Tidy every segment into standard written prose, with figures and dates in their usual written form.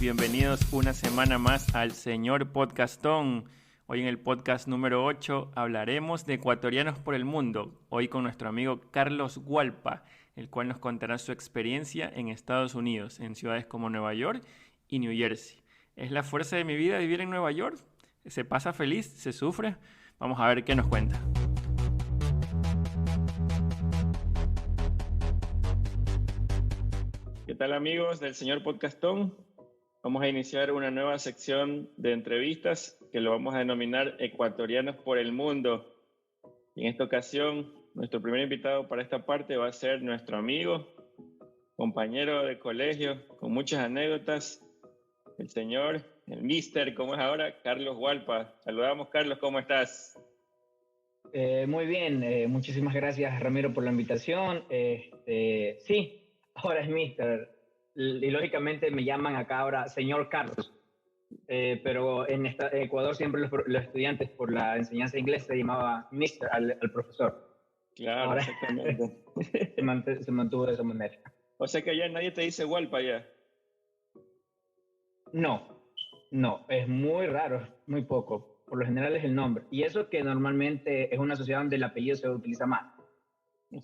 bienvenidos una semana más al Señor Podcastón. Hoy en el podcast número 8 hablaremos de ecuatorianos por el mundo, hoy con nuestro amigo Carlos Hualpa, el cual nos contará su experiencia en Estados Unidos, en ciudades como Nueva York y New Jersey. ¿Es la fuerza de mi vida vivir en Nueva York? ¿Se pasa feliz? ¿Se sufre? Vamos a ver qué nos cuenta. ¿Qué tal, amigos del Señor Podcastón? Vamos a iniciar una nueva sección de entrevistas que lo vamos a denominar Ecuatorianos por el Mundo. Y en esta ocasión, nuestro primer invitado para esta parte va a ser nuestro amigo, compañero de colegio, con muchas anécdotas, el mister, como es ahora, Carlos Hualpa. Saludamos, Carlos, ¿cómo estás? Muy bien, muchísimas gracias, Ramiro, por la invitación. Sí, ahora es mister, y lógicamente me llaman acá ahora señor Carlos, pero en Ecuador siempre los estudiantes por la enseñanza inglesa se llamaba mister al profesor. Claro, Ahora exactamente. se mantuvo de esa manera. O sea que ya nadie te dice Hualpa ya. No, es muy raro, muy poco. Por lo general es el nombre. Y eso que normalmente es una sociedad donde el apellido se utiliza más.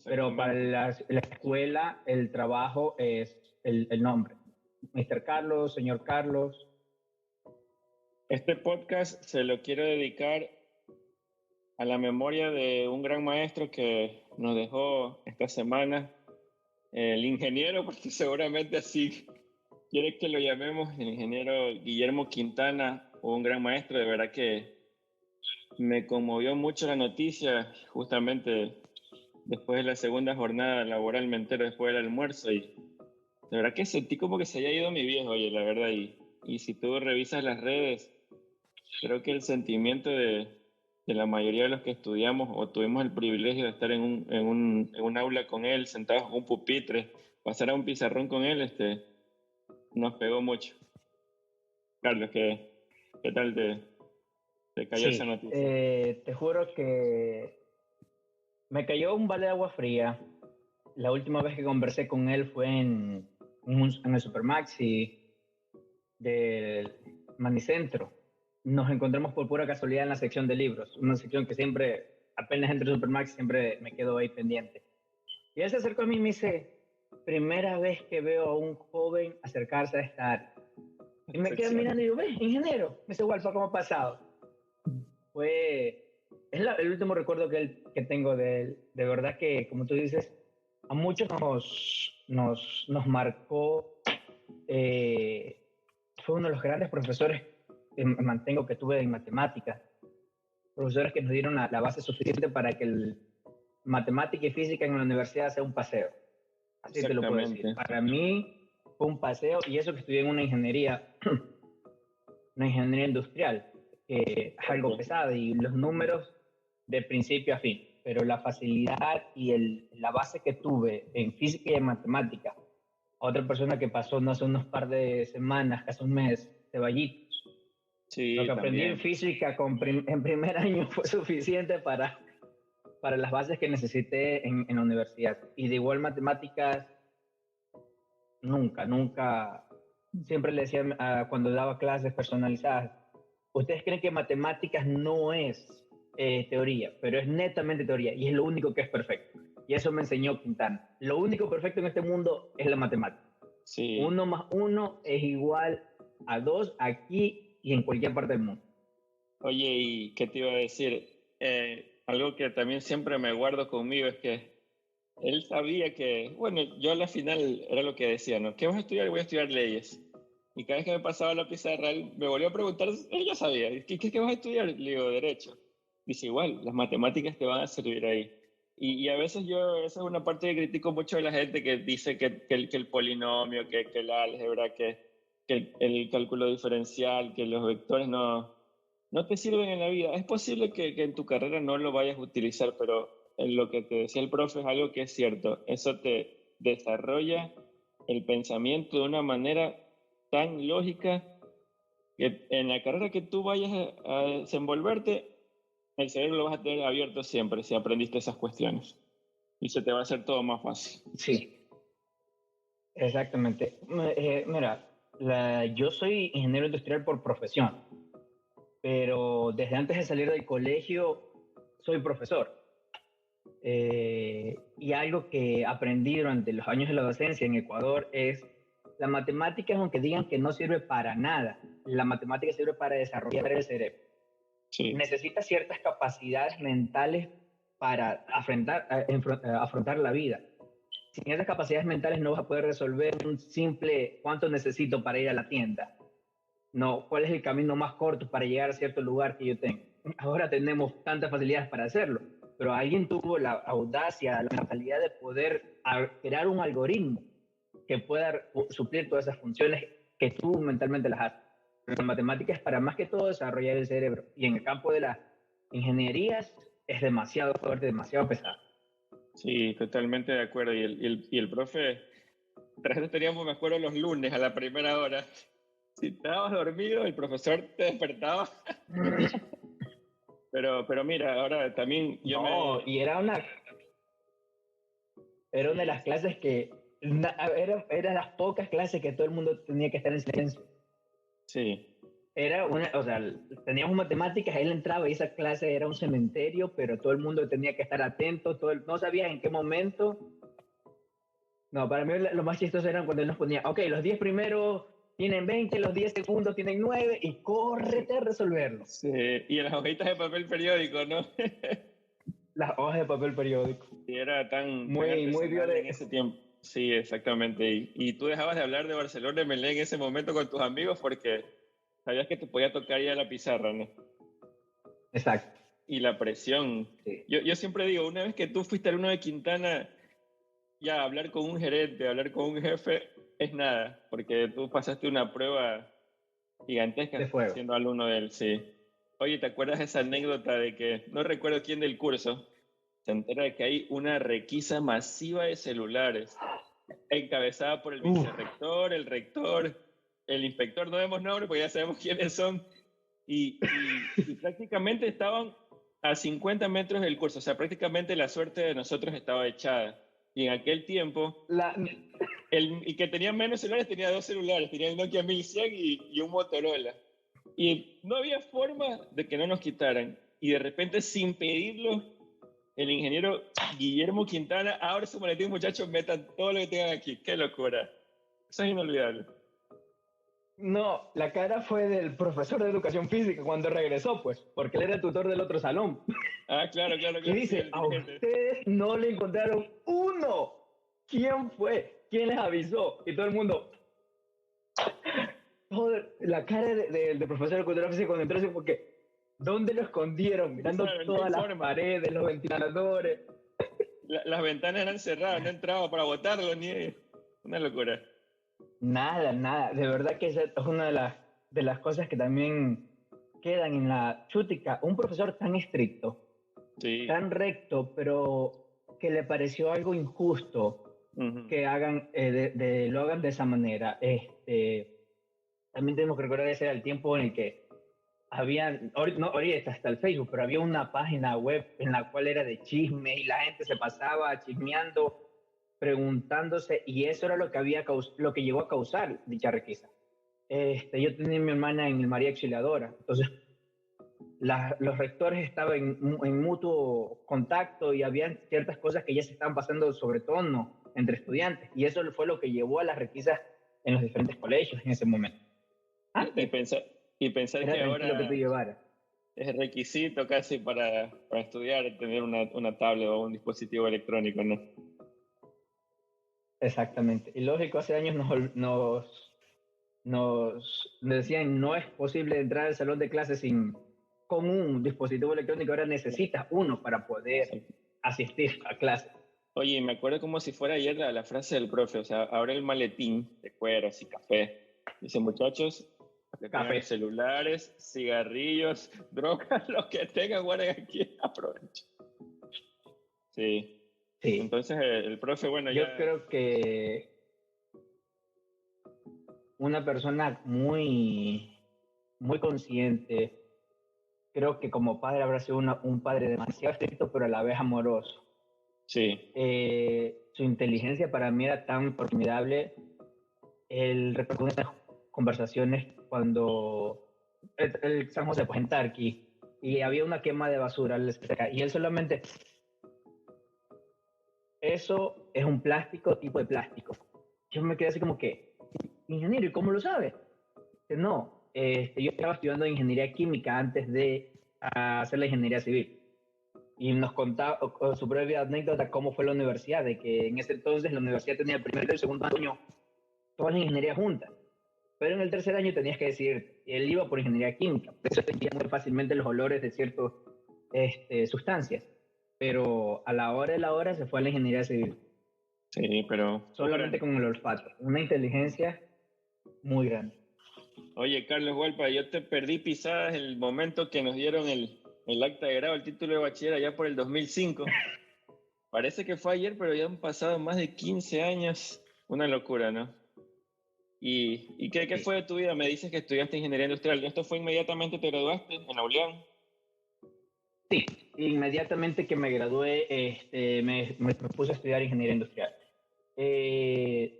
Pero para la escuela, el trabajo es el nombre. Mr. Carlos, señor Carlos. Este podcast se lo quiero dedicar a la memoria de un gran maestro que nos dejó esta semana, el ingeniero, porque seguramente así quiere que lo llamemos, el ingeniero Guillermo Quintana, un gran maestro. De verdad que me conmovió mucho la noticia, justamente después de la segunda jornada laboral, me entero después del almuerzo, y de verdad que sentí como que se haya ido mi viejo, oye, la verdad. Y si tú revisas las redes, creo que el sentimiento de la mayoría de los que estudiamos o tuvimos el privilegio de estar en un aula con él, sentados en un pupitre, pasar a un pizarrón con él, nos pegó mucho. Carlos, ¿qué tal te cayó esa Sí, noticia? te juro que me cayó un balde de agua fría. La última vez que conversé con él fue en el Supermaxi del Manicentro. Nos encontramos por pura casualidad en la sección de libros, una sección que siempre, apenas entro al Supermaxi, siempre me quedo ahí pendiente. Y él se acercó a mí y me dice, primera vez que veo a un joven acercarse a esta área. Y me quedo mirando y digo, ve, ingeniero. Me dice, Walfa, ¿cómo ha pasado? El último recuerdo que tengo de él. De verdad que, como tú dices, a muchos nos marcó. Fue uno de los grandes profesores que mantengo que tuve en matemáticas. Profesores que nos dieron la base suficiente para que el matemática y física en la universidad sea un paseo. Así te lo puedo decir. Para mí fue un paseo, y eso que estudié en una ingeniería industrial, que es algo pesado, y los números de principio a fin. Pero la facilidad y la base que tuve en física y en matemática, otra persona que pasó no hace unos par de semanas, casi un mes, Ceballitos. Sí, Lo que aprendí también. en física en primer año fue suficiente para las bases que necesité en la universidad. Y de igual matemáticas, nunca. Siempre le decía cuando daba clases personalizadas, ¿ustedes creen que matemáticas no es teoría, pero es netamente teoría y es lo único que es perfecto? Y eso me enseñó Quintana. Lo único perfecto en este mundo es la matemática. Sí. 1 más 1 es igual a 2 aquí y en cualquier parte del mundo. Oye, ¿y qué te iba a decir? Algo que también siempre me guardo conmigo es que él sabía que, bueno, yo a la final era lo que decía, ¿no? ¿Qué vas a estudiar? Voy a estudiar leyes. Y cada vez que me pasaba la pizarra, él me volvió a preguntar, él ya sabía, ¿qué vas a estudiar? Le digo, derecho. Dice, igual, las matemáticas te van a servir ahí. Y a veces esa es una parte que critico mucho de la gente que dice que el polinomio, que el álgebra, que el cálculo diferencial, que los vectores no te sirven en la vida. Es posible que en tu carrera no lo vayas a utilizar, pero en lo que te decía el profe es algo que es cierto. Eso te desarrolla el pensamiento de una manera tan lógica que en la carrera que tú vayas a desenvolverte, el cerebro lo vas a tener abierto siempre si aprendiste esas cuestiones. Y se te va a hacer todo más fácil. Sí, exactamente. Mira, Yo soy ingeniero industrial por profesión, pero desde antes de salir del colegio soy profesor. Y algo que aprendí durante los años de la docencia en Ecuador es la matemática, aunque digan que no sirve para nada, la matemática sirve para desarrollar el cerebro. Sí, Necesita ciertas capacidades mentales para afrontar la vida. Sin esas capacidades mentales no vas a poder resolver un simple cuánto necesito para ir a la tienda. No, cuál es el camino más corto para llegar a cierto lugar que yo tengo. Ahora tenemos tantas facilidades para hacerlo, pero alguien tuvo la audacia, la mentalidad de poder crear un algoritmo que pueda suplir todas esas funciones que tú mentalmente las haces. La matemática es para más que todo desarrollar el cerebro, y en el campo de las ingenierías es demasiado fuerte, demasiado pesado. sí, totalmente de acuerdo. Y el profe, tras eso teníamos, me acuerdo, los lunes a la primera hora. Si estabas dormido, el profesor te despertaba. Pero mira, ahora también yo No, me... y era una de Sí, las clases que, era las pocas clases que todo el mundo tenía que estar en silencio. sí, Era una, o sea, teníamos matemáticas, él entraba y esa clase era un cementerio, pero todo el mundo tenía que estar atento, no sabía en qué momento. No, para mí lo más chistoso era cuando él nos ponía, ok, los 10 primeros tienen 20, los 10 segundos tienen 9 y córrete a resolverlo. sí. Y en las hojitas de papel periódico, ¿no? Las hojas de papel periódico. Y era tan Muy artesanal en violento. ese tiempo. Sí, exactamente. Y tú dejabas de hablar de Barcelona y Melé en ese momento con tus amigos porque sabías que te podía tocar ya la pizarra, ¿no? Exacto. Y la presión. Sí. Yo siempre digo, una vez que tú fuiste alumno de Quintana, ya hablar con un gerente, hablar con un jefe, es nada, porque tú pasaste una prueba gigantesca De fuego. siendo alumno de él, sí. Oye, ¿te acuerdas esa anécdota de que, no recuerdo quién del curso, se entera de que hay una requisa masiva de celulares, encabezada por el Uf, vicerrector, el rector, el inspector, no vemos nombres porque ya sabemos quiénes son, y prácticamente estaban a 50 metros del curso, o sea, prácticamente la suerte de nosotros estaba echada. Y en aquel tiempo, la, el que tenía menos celulares tenía dos celulares, tenía el Nokia 1100 y un Motorola. Y no había forma de que no nos quitaran. Y de repente, sin pedirlo, el ingeniero Guillermo Quintana abre su maletín, muchachos, metan todo lo que tengan aquí. ¡Qué locura! Eso es inolvidable. no, la cara fue del profesor de educación física cuando regresó, pues, porque él era el tutor del otro salón. Ah, claro, claro, Y claro, sí, dice, el a dirigente. ustedes no le encontraron uno. ¿Quién fue? ¿Quién les avisó? Y todo el mundo, la cara del profesor de cultura física cuando entró así porque, ¿dónde lo escondieron? Mirando Claro, no hay todas las forma. paredes, los ventiladores. Las ventanas eran cerradas, no entraba para botarlo ni... Una locura. Nada, nada. De verdad que esa es una de las cosas que también quedan en la chútica. Un profesor tan estricto, Sí. tan recto, pero que le pareció algo injusto Ujú. que lo hagan de esa manera. También tenemos que recordar ese era el tiempo en el que no, ahorita hasta el Facebook, pero había una página web en la cual era de chisme y la gente se pasaba chismeando, preguntándose, y eso era lo que llegó a causar dicha requisa. Yo tenía a mi hermana en el María Auxiliadora, entonces los rectores estaban en mutuo contacto y había ciertas cosas que ya se estaban pasando sobre tono entre estudiantes, y eso fue lo que llevó a las requisas en los diferentes colegios en ese momento. Y Antes pensar, y pensar era que tranquilo que tú ahora llevaras. es requisito casi para estudiar tener una tablet o un dispositivo electrónico, ¿no? Exactamente. Y lógico, hace años nos decían no es posible entrar al salón de clases con un dispositivo electrónico, ahora necesitas uno para poder Sí. asistir a clases. Oye, me acuerdo como si fuera ayer la frase del profe, o sea, abre el maletín de cueros y café. Dice, muchachos, que tengan Café. celulares, cigarrillos, drogas, lo que tengan, guarden aquí, aprovechen. Sí. Sí. Entonces el profe, bueno, Yo ya, creo que una persona muy, muy consciente, creo que como padre habrá sido un padre demasiado estricto, pero a la vez amoroso. sí, Su inteligencia para mí era tan formidable. Él recuerdo conversaciones cuando el San José, pues en Tarqui, y había una quema de basura, y él solamente, eso es un plástico, tipo de plástico. Yo me quedé así como que, ingeniero, ¿y cómo lo sabe? Que no, yo estaba estudiando ingeniería química antes de hacer la ingeniería civil. Y nos contaba su breve anécdota cómo fue la universidad, de que en ese entonces la universidad tenía el primer y el segundo año todas las ingenierías juntas. Pero en el tercer año tenías que decidir, él iba por ingeniería química, por eso sentía muy fácilmente los olores de ciertas sustancias. Pero a la hora de la hora se fue a la ingeniería civil. Sí, pero... Solamente con el olfato. Una inteligencia muy grande. Oye, Carlos Hualpa, yo te perdí pisadas el momento que nos dieron el acta de grado, el título de bachiller allá por el 2005. Parece que fue ayer, pero ya han pasado más de 15 años. Una locura, ¿no? ¿Y qué fue de tu vida? Me dices que estudiaste ingeniería industrial. ¿Esto fue inmediatamente te graduaste en Aulián? Sí, inmediatamente que me gradué, me puse a estudiar ingeniería industrial.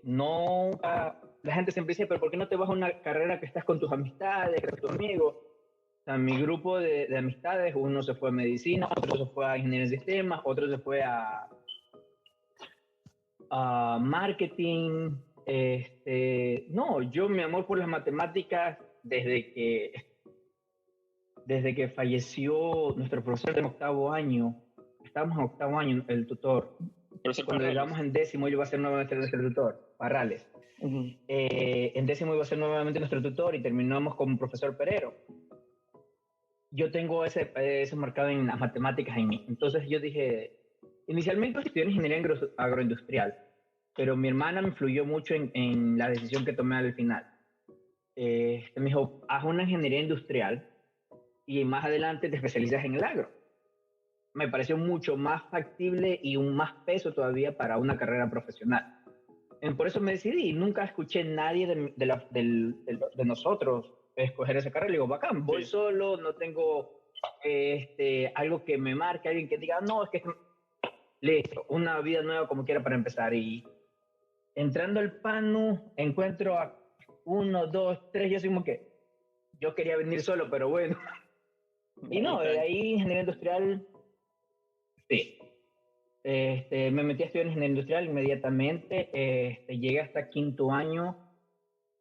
No, la gente siempre dice, pero ¿por qué no te vas a una carrera que estás con tus amistades, con tus amigos? O sea, mi grupo de amistades, uno se fue a medicina, otro se fue a ingeniería de sistemas, otro se fue a marketing. No, yo mi amor por las matemáticas desde que falleció nuestro profesor en octavo año, estábamos en octavo año, el tutor. Profesor Cuando Parrales. llegamos en décimo, él iba a ser nuevamente nuestro tutor, Parrales. En décimo iba a ser nuevamente nuestro tutor y terminamos con profesor Perero. Yo tengo eso marcado en las matemáticas en mí. Entonces yo dije, inicialmente estudié ingeniería agroindustrial, pero mi hermana me influyó mucho en la decisión que tomé al final. Me dijo, haz una ingeniería industrial y más adelante te especializas en el agro. Me pareció mucho más factible y un más peso todavía para una carrera profesional. Por eso me decidí. Nunca escuché nadie de nosotros escoger esa carrera. Le digo, bacán, voy solo, no tengo algo que me marque, alguien que diga, no, es que listo, una vida nueva como quiera para empezar. Y entrando al PANU, encuentro a 1, 2, 3, yo soy como que yo quería venir solo, pero bueno. Y no, de ahí ingeniería industrial, sí. Me metí a estudiar ingeniería industrial inmediatamente, llegué hasta quinto año,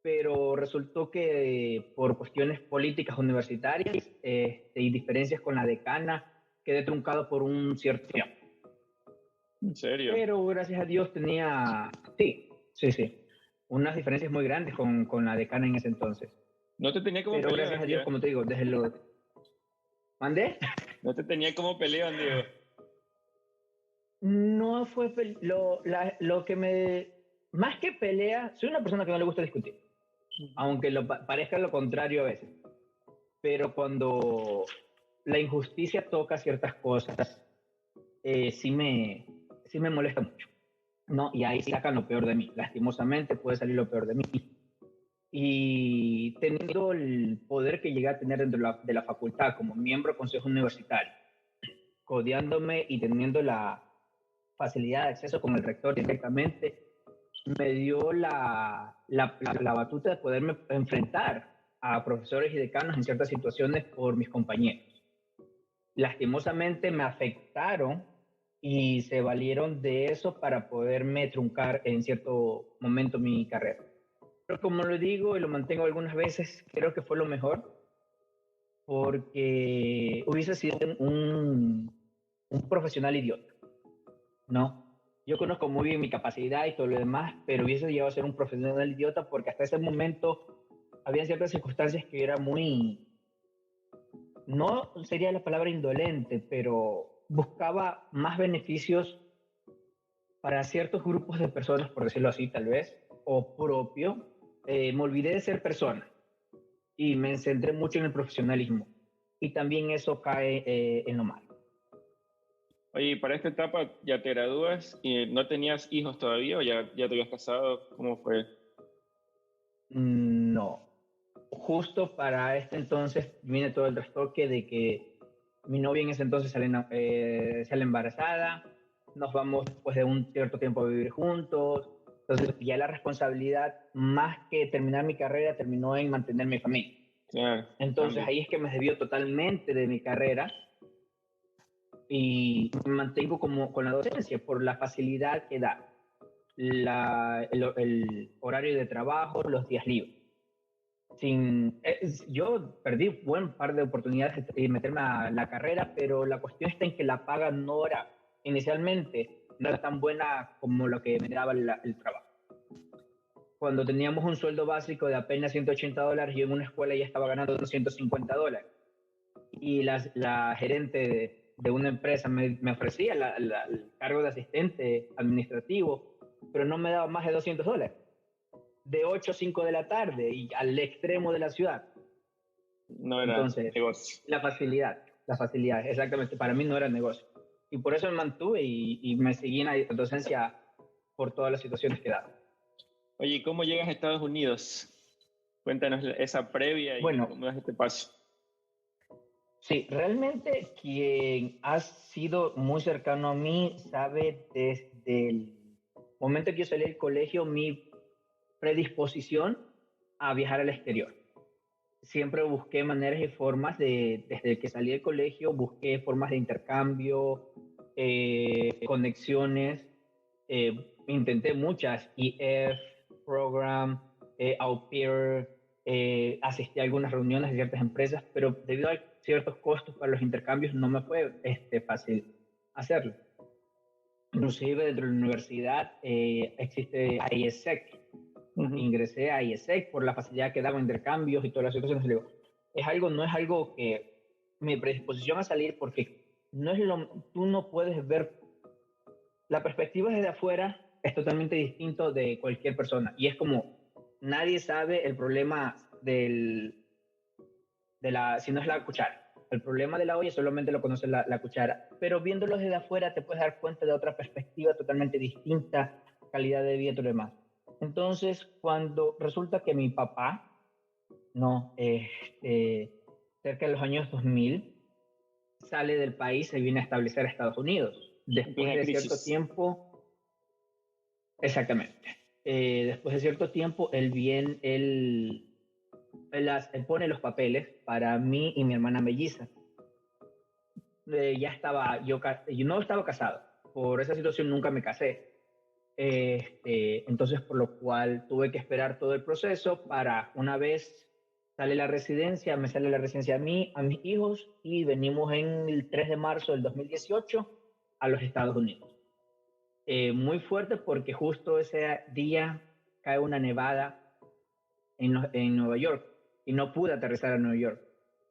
pero resultó que por cuestiones políticas universitarias y diferencias con la decana, quedé truncado por un cierto tiempo. ¿En serio? Pero gracias a Dios tenía, sí, unas diferencias muy grandes con la decana en ese entonces. No te tenía como pero peleado. Gracias a Dios, como te digo, desde lo... ¿Mandé? No te tenía como peleado, digo. No fue lo que me... Más que pelea, soy una persona que no le gusta discutir, aunque parezca lo contrario a veces. Pero cuando la injusticia toca ciertas cosas, sí me molesta mucho, ¿no? Y ahí sacan lo peor de mí. Lastimosamente puede salir lo peor de mí. Y teniendo el poder que llegué a tener dentro de la facultad como miembro del consejo universitario, codeándome y teniendo la facilidad de acceso con el rector directamente, me dio la batuta de poderme enfrentar a profesores y decanos en ciertas situaciones por mis compañeros. Lastimosamente me afectaron y se valieron de eso para poderme truncar en cierto momento mi carrera. Pero como lo digo y lo mantengo algunas veces, creo que fue lo mejor, porque hubiese sido un profesional idiota, ¿no? Yo conozco muy bien mi capacidad y todo lo demás, pero hubiese llegado a ser un profesional idiota porque hasta ese momento había ciertas circunstancias que era muy, no sería la palabra indolente, pero buscaba más beneficios para ciertos grupos de personas, por decirlo así tal vez, o propio. Me olvidé de ser persona y me centré mucho en el profesionalismo. Y también eso cae en lo malo. Oye, para esta etapa ya te gradúas y no tenías hijos todavía o ya te habías casado. ¿Cómo fue? No. Justo para este entonces viene todo el trastoque de que mi novia en ese entonces sale embarazada, nos vamos después de un cierto tiempo a vivir juntos, Entonces ya la responsabilidad, más que terminar mi carrera, terminó en mantener mi familia. Claro, Entonces cambio. ahí es que me desvío totalmente de mi carrera y me mantengo como con la docencia por la facilidad que da el horario de trabajo, los días libres. Yo perdí buen par de oportunidades de meterme a la carrera, pero la cuestión está en que la paga no era inicialmente no era tan buena como lo que me daba el trabajo. Cuando teníamos un sueldo básico de apenas $180, yo en una escuela ya estaba ganando $250. Y la gerente de una empresa me ofrecía el cargo de asistente administrativo, pero no me daba más de $200, de 8 a 5 de la tarde y al extremo de la ciudad. No era Entonces, negocio. la facilidad, exactamente, para mí no era negocio. Y por eso me mantuve y me seguí en la docencia por todas las situaciones que daba. Oye, ¿y cómo llegas a Estados Unidos? Cuéntanos esa previa y Bueno, cómo das este paso. sí, realmente quien ha sido muy cercano a mí sabe desde el momento que yo salí del colegio mi predisposición a viajar al exterior. Siempre busqué maneras y formas desde que salí del colegio, busqué formas de intercambio, conexiones, intenté muchas, EF, program, au pair, asistí a algunas reuniones de ciertas empresas, pero debido a ciertos costos para los intercambios no me fue fácil hacerlo. Inclusive dentro de la universidad existe IESEC. Ingresé a IESEC por la facilidad que daba intercambios y todas las situaciones. Digo, no es algo que mi predisposición a salir, porque tú no puedes ver la perspectiva desde afuera, es totalmente distinto de cualquier persona. Y es como, nadie sabe el problema si no es la cuchara. El problema de la olla solamente lo conoce la cuchara. Pero viéndolo desde afuera te puedes dar cuenta de otra perspectiva totalmente distinta, calidad de vida y todo lo demás. Entonces, cuando resulta que mi papá, no, cerca de los años 2000, sale del país y viene a establecer a Estados Unidos. En Después plena de cierto crisis. tiempo, exactamente. Después de cierto tiempo, él pone los papeles para mí y mi hermana melliza. Ya estaba, yo no estaba casado. Por esa situación nunca me casé. Entonces, por lo cual tuve que esperar todo el proceso para una vez me sale la residencia a mí, a mis hijos, y venimos en el 3 de marzo del 2018 a los Estados Unidos. Muy fuerte porque justo ese día cae una nevada en Nueva York y no pude aterrizar a Nueva York.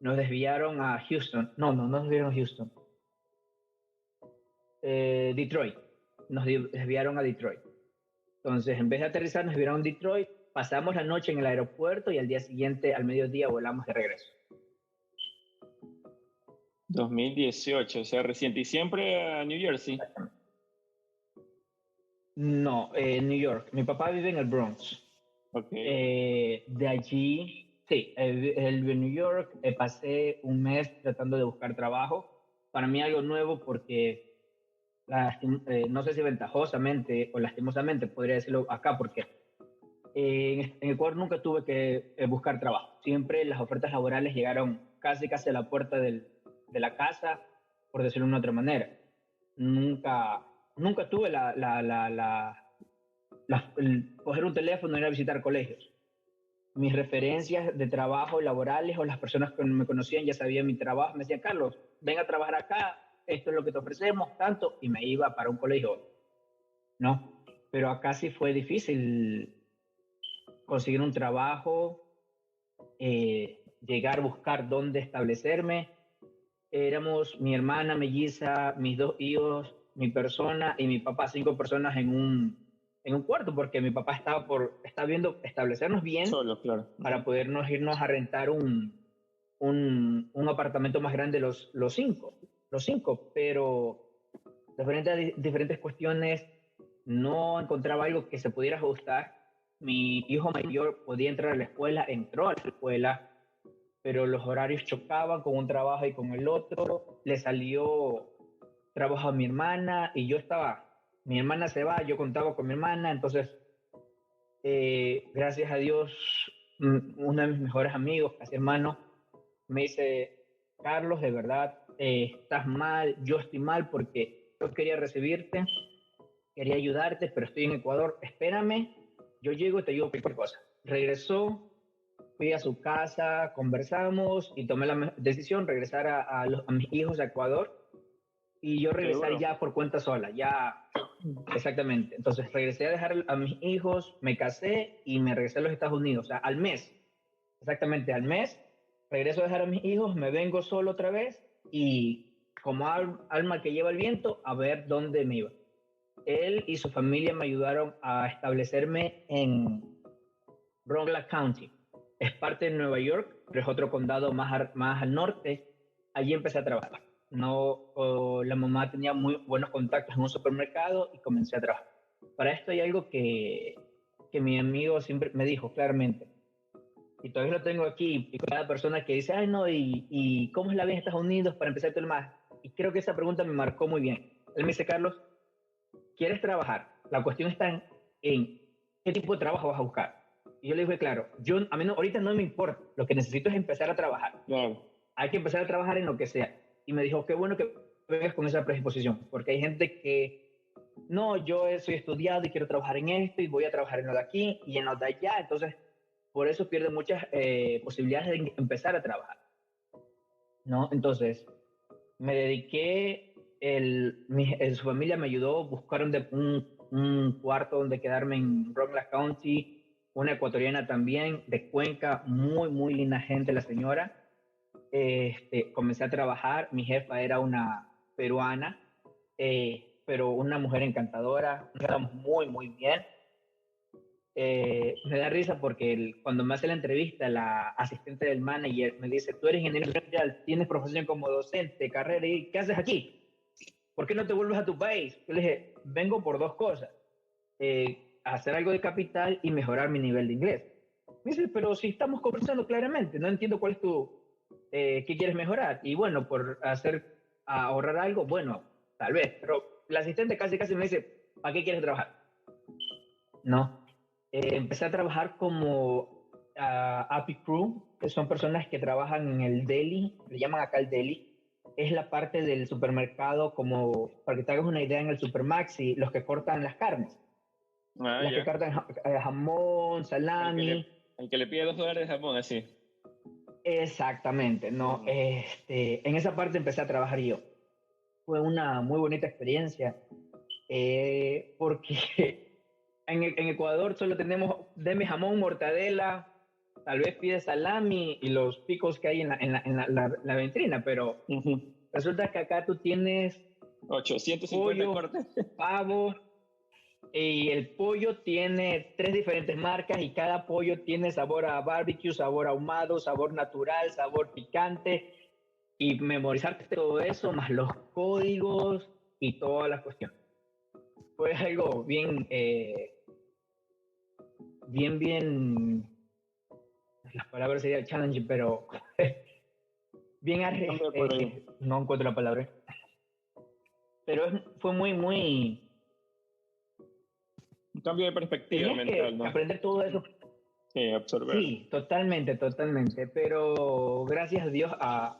Nos desviaron a Houston. No nos desviaron a Houston. Detroit. Nos desviaron a Detroit. Entonces, en vez de aterrizar, nos vieron en Detroit, pasamos la noche en el aeropuerto y al día siguiente, al mediodía, volamos de regreso. 2018, o sea, reciente. ¿Y siempre a New Jersey? No, New York. Mi papá vive en el Bronx. Ok. De allí, sí, él vive en New York. Pasé un mes tratando de buscar trabajo. Para mí algo nuevo porque, no sé si ventajosamente o lastimosamente, podría decirlo acá, porque en Ecuador nunca tuve que buscar trabajo. Siempre las ofertas laborales llegaron casi a la puerta de la casa, por decirlo de una otra manera. Nunca tuve coger un teléfono y ir a visitar colegios. Mis referencias de trabajo laborales o las personas que me conocían ya sabían mi trabajo. Me decían, Carlos, ven a trabajar acá, esto es lo que te ofrecemos, tanto, y me iba para un colegio. No, pero acá sí fue difícil conseguir un trabajo, llegar a buscar dónde establecerme. Éramos mi hermana melliza, mis 2 hijos, mi persona y mi papá, 5 personas en un cuarto, porque mi papá está viendo establecernos bien Solo, claro. para podernos irnos a rentar un apartamento más grande los cinco, pero diferentes cuestiones no encontraba algo que se pudiera ajustar. Mi hijo mayor podía entrar a la escuela, entró a la escuela, pero los horarios chocaban con un trabajo y con el otro. Le salió trabajo a mi hermana y mi hermana se va, yo contaba con mi hermana, entonces Gracias a Dios, uno de mis mejores amigos, casi hermano, me dice, Carlos, de verdad, estás mal, yo estoy mal porque yo quería recibirte, quería ayudarte, pero estoy en Ecuador, espérame, yo llego y te ayudo cualquier cosa. Regresó, fui a su casa, conversamos y tomé la decisión de regresar a mis hijos a Ecuador y yo regresar ya por cuenta sola, ya exactamente. Entonces regresé a dejar a mis hijos, me casé y me regresé a los Estados Unidos, o sea, al mes, exactamente al mes, regreso a dejar a mis hijos, me vengo solo otra vez y como alma que lleva el viento, a ver dónde me iba. Él y su familia me ayudaron a establecerme en Ronald County. Es parte de Nueva York, pero es otro condado más al norte. Allí empecé a trabajar. No, la mamá tenía muy buenos contactos en un supermercado y comencé a trabajar. Para esto hay algo que mi amigo siempre me dijo claramente, y todavía lo tengo aquí, y cada persona que dice, ay no, y ¿cómo es la vida en Estados Unidos para empezar todo el más? Y creo que esa pregunta me marcó muy bien. Él me dice, Carlos, ¿quieres trabajar? La cuestión está en qué tipo de trabajo vas a buscar. Y yo le dije, claro, a mí no, ahorita no me importa, lo que necesito es empezar a trabajar. Claro. Hay que empezar a trabajar en lo que sea. Y me dijo, qué bueno que vengas con esa predisposición, porque hay gente que, no, yo soy estudiado y quiero trabajar en esto y voy a trabajar en lo de aquí y en lo de allá, entonces por eso pierde muchas posibilidades de empezar a trabajar, ¿no? Entonces, me dediqué, su familia me ayudó, buscaron un cuarto donde quedarme en Rockland County, una ecuatoriana también, de Cuenca, muy, muy linda gente la señora. Comencé a trabajar, mi jefa era una peruana, pero una mujer encantadora, nos éramos muy, muy bien. Me da risa porque cuando me hace la entrevista, la asistente del manager me dice, tú eres ingeniero industrial, tienes profesión como docente, carrera, ¿y qué haces aquí? ¿Por qué no te vuelves a tu país? Yo le dije, vengo por dos cosas, hacer algo de capital y mejorar mi nivel de inglés. Me dice, pero si estamos conversando claramente, no entiendo cuál es qué quieres mejorar. Y bueno, por ahorrar algo, bueno, tal vez, pero la asistente casi me dice, ¿para qué quieres trabajar? No. Empecé a trabajar como API Crew, que son personas que trabajan en el deli, le llaman acá el deli. Es la parte del supermercado, como para que te hagas una idea, en el Supermaxi, los que cortan las carnes. Las que cortan jamón, salami. El que le pide $2 de jamón, así. Exactamente, no. En esa parte empecé a trabajar yo. Fue una muy bonita experiencia, porque en Ecuador solo tenemos deme jamón, mortadela, tal vez pide salami y los picos que hay en la vitrina, pero resulta que acá tú tienes 850 pollo, cortes. pavo, y el pollo tiene 3 diferentes marcas y cada pollo tiene sabor a barbecue, sabor ahumado, sabor natural, sabor picante, y memorizarte todo eso, más los códigos y todas las cuestiones. Fue algo bien, las palabras serían challenging, pero bien no encuentro la palabra. Pero fue muy, muy... Un cambio de perspectiva mental, ¿no? Aprender todo eso. Sí, absorber. Sí, totalmente. Pero gracias a Dios a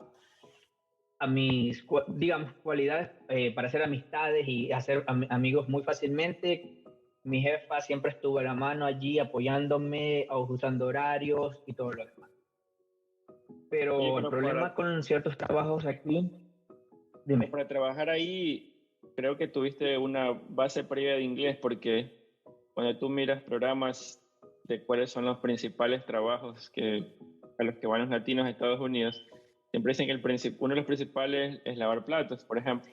mis, digamos, cualidades para hacer amistades y hacer amigos muy fácilmente. Mi jefa siempre estuvo a la mano allí apoyándome, ajustando horarios y todo lo demás. Pero el problema con ciertos trabajos aquí... Dime. Para trabajar ahí, creo que tuviste una base previa de inglés, porque cuando tú miras programas de cuáles son los principales trabajos a los que van los latinos a Estados Unidos, siempre dicen que uno de los principales es lavar platos, por ejemplo,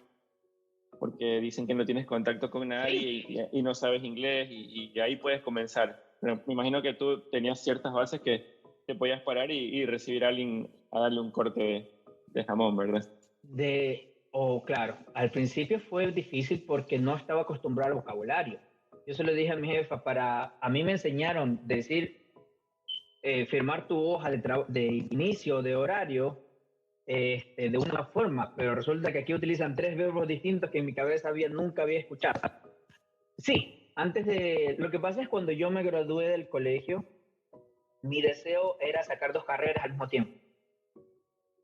porque dicen que no tienes contacto con nadie y no sabes inglés y ahí puedes comenzar. Pero me imagino que tú tenías ciertas bases que te podías parar y recibir a alguien a darle un corte de jamón, ¿verdad? Claro, al principio fue difícil porque no estaba acostumbrado al vocabulario. Yo se lo dije a mi jefa, a mí me enseñaron decir, firmar tu hoja de inicio, de horario, de una forma, pero resulta que aquí utilizan 3 verbos distintos que en mi cabeza nunca había escuchado. Sí, Lo que pasa es cuando yo me gradué del colegio, mi deseo era sacar dos carreras al mismo tiempo.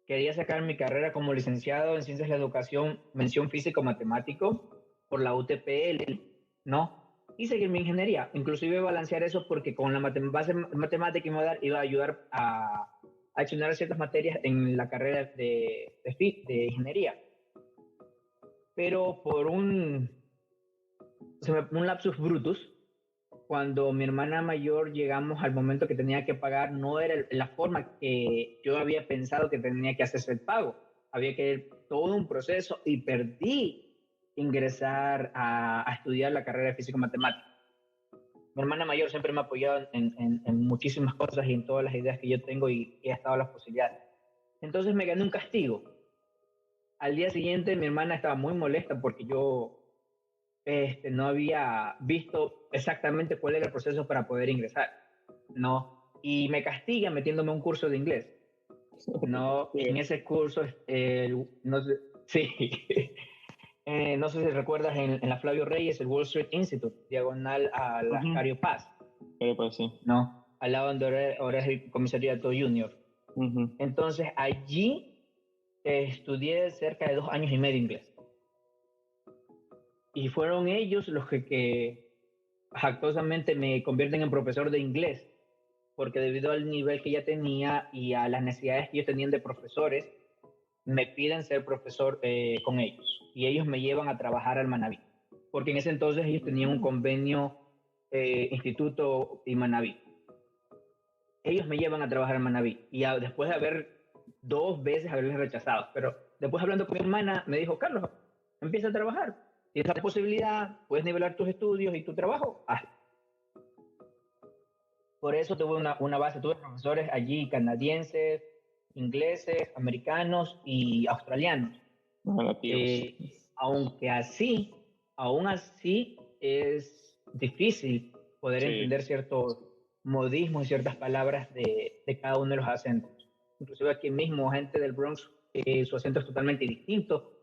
Quería sacar mi carrera como licenciado en Ciencias de la Educación, mención físico-matemático, por la UTPL, ¿no? Y seguir mi ingeniería. Inclusive balancear eso porque con la base matemática y modal iba a ayudar a accionar ciertas materias en la carrera de ingeniería. Pero por un lapsus brutus, cuando mi hermana mayor llegamos al momento que tenía que pagar, no era la forma que yo había pensado que tenía que hacerse el pago. Había que ir todo un proceso y perdí ingresar a estudiar la carrera de físico-matemática. Mi hermana mayor siempre me ha apoyado en muchísimas cosas y en todas las ideas que yo tengo y ha estado las posibilidades. Entonces me gané un castigo. Al día siguiente mi hermana estaba muy molesta porque yo no había visto exactamente cuál era el proceso para poder ingresar, ¿no? Y me castiga metiéndome a un curso de inglés, ¿no? En ese curso, no sé, sí, no sé si recuerdas en la Flavio Reyes, el Wall Street Institute, diagonal a la Cario Paz, Pues sí. ¿no? Al lado donde ahora es el comisariato junior. Entonces, allí estudié cerca de 2 años y medio inglés. Y fueron ellos los que jactosamente me convierten en profesor de inglés, porque debido al nivel que ya tenía y a las necesidades que ellos tenían de profesores, me piden ser profesor con ellos. Y ellos me llevan a trabajar al Manaví, porque en ese entonces ellos tenían un convenio Instituto y Manaví. Ellos me llevan a trabajar al Manaví, y después de haber 2 veces haberles rechazado, pero después hablando con mi hermana, me dijo, Carlos, empieza a trabajar. Tienes la posibilidad, puedes nivelar tus estudios y tu trabajo, hazlo. Por eso tuve una base, tuve profesores allí canadienses, ingleses, americanos y australianos. Aunque aún así es difícil poder entender ciertos modismos y ciertas palabras de cada uno de los acentos. Inclusive aquí mismo, gente del Bronx, su acento es totalmente distinto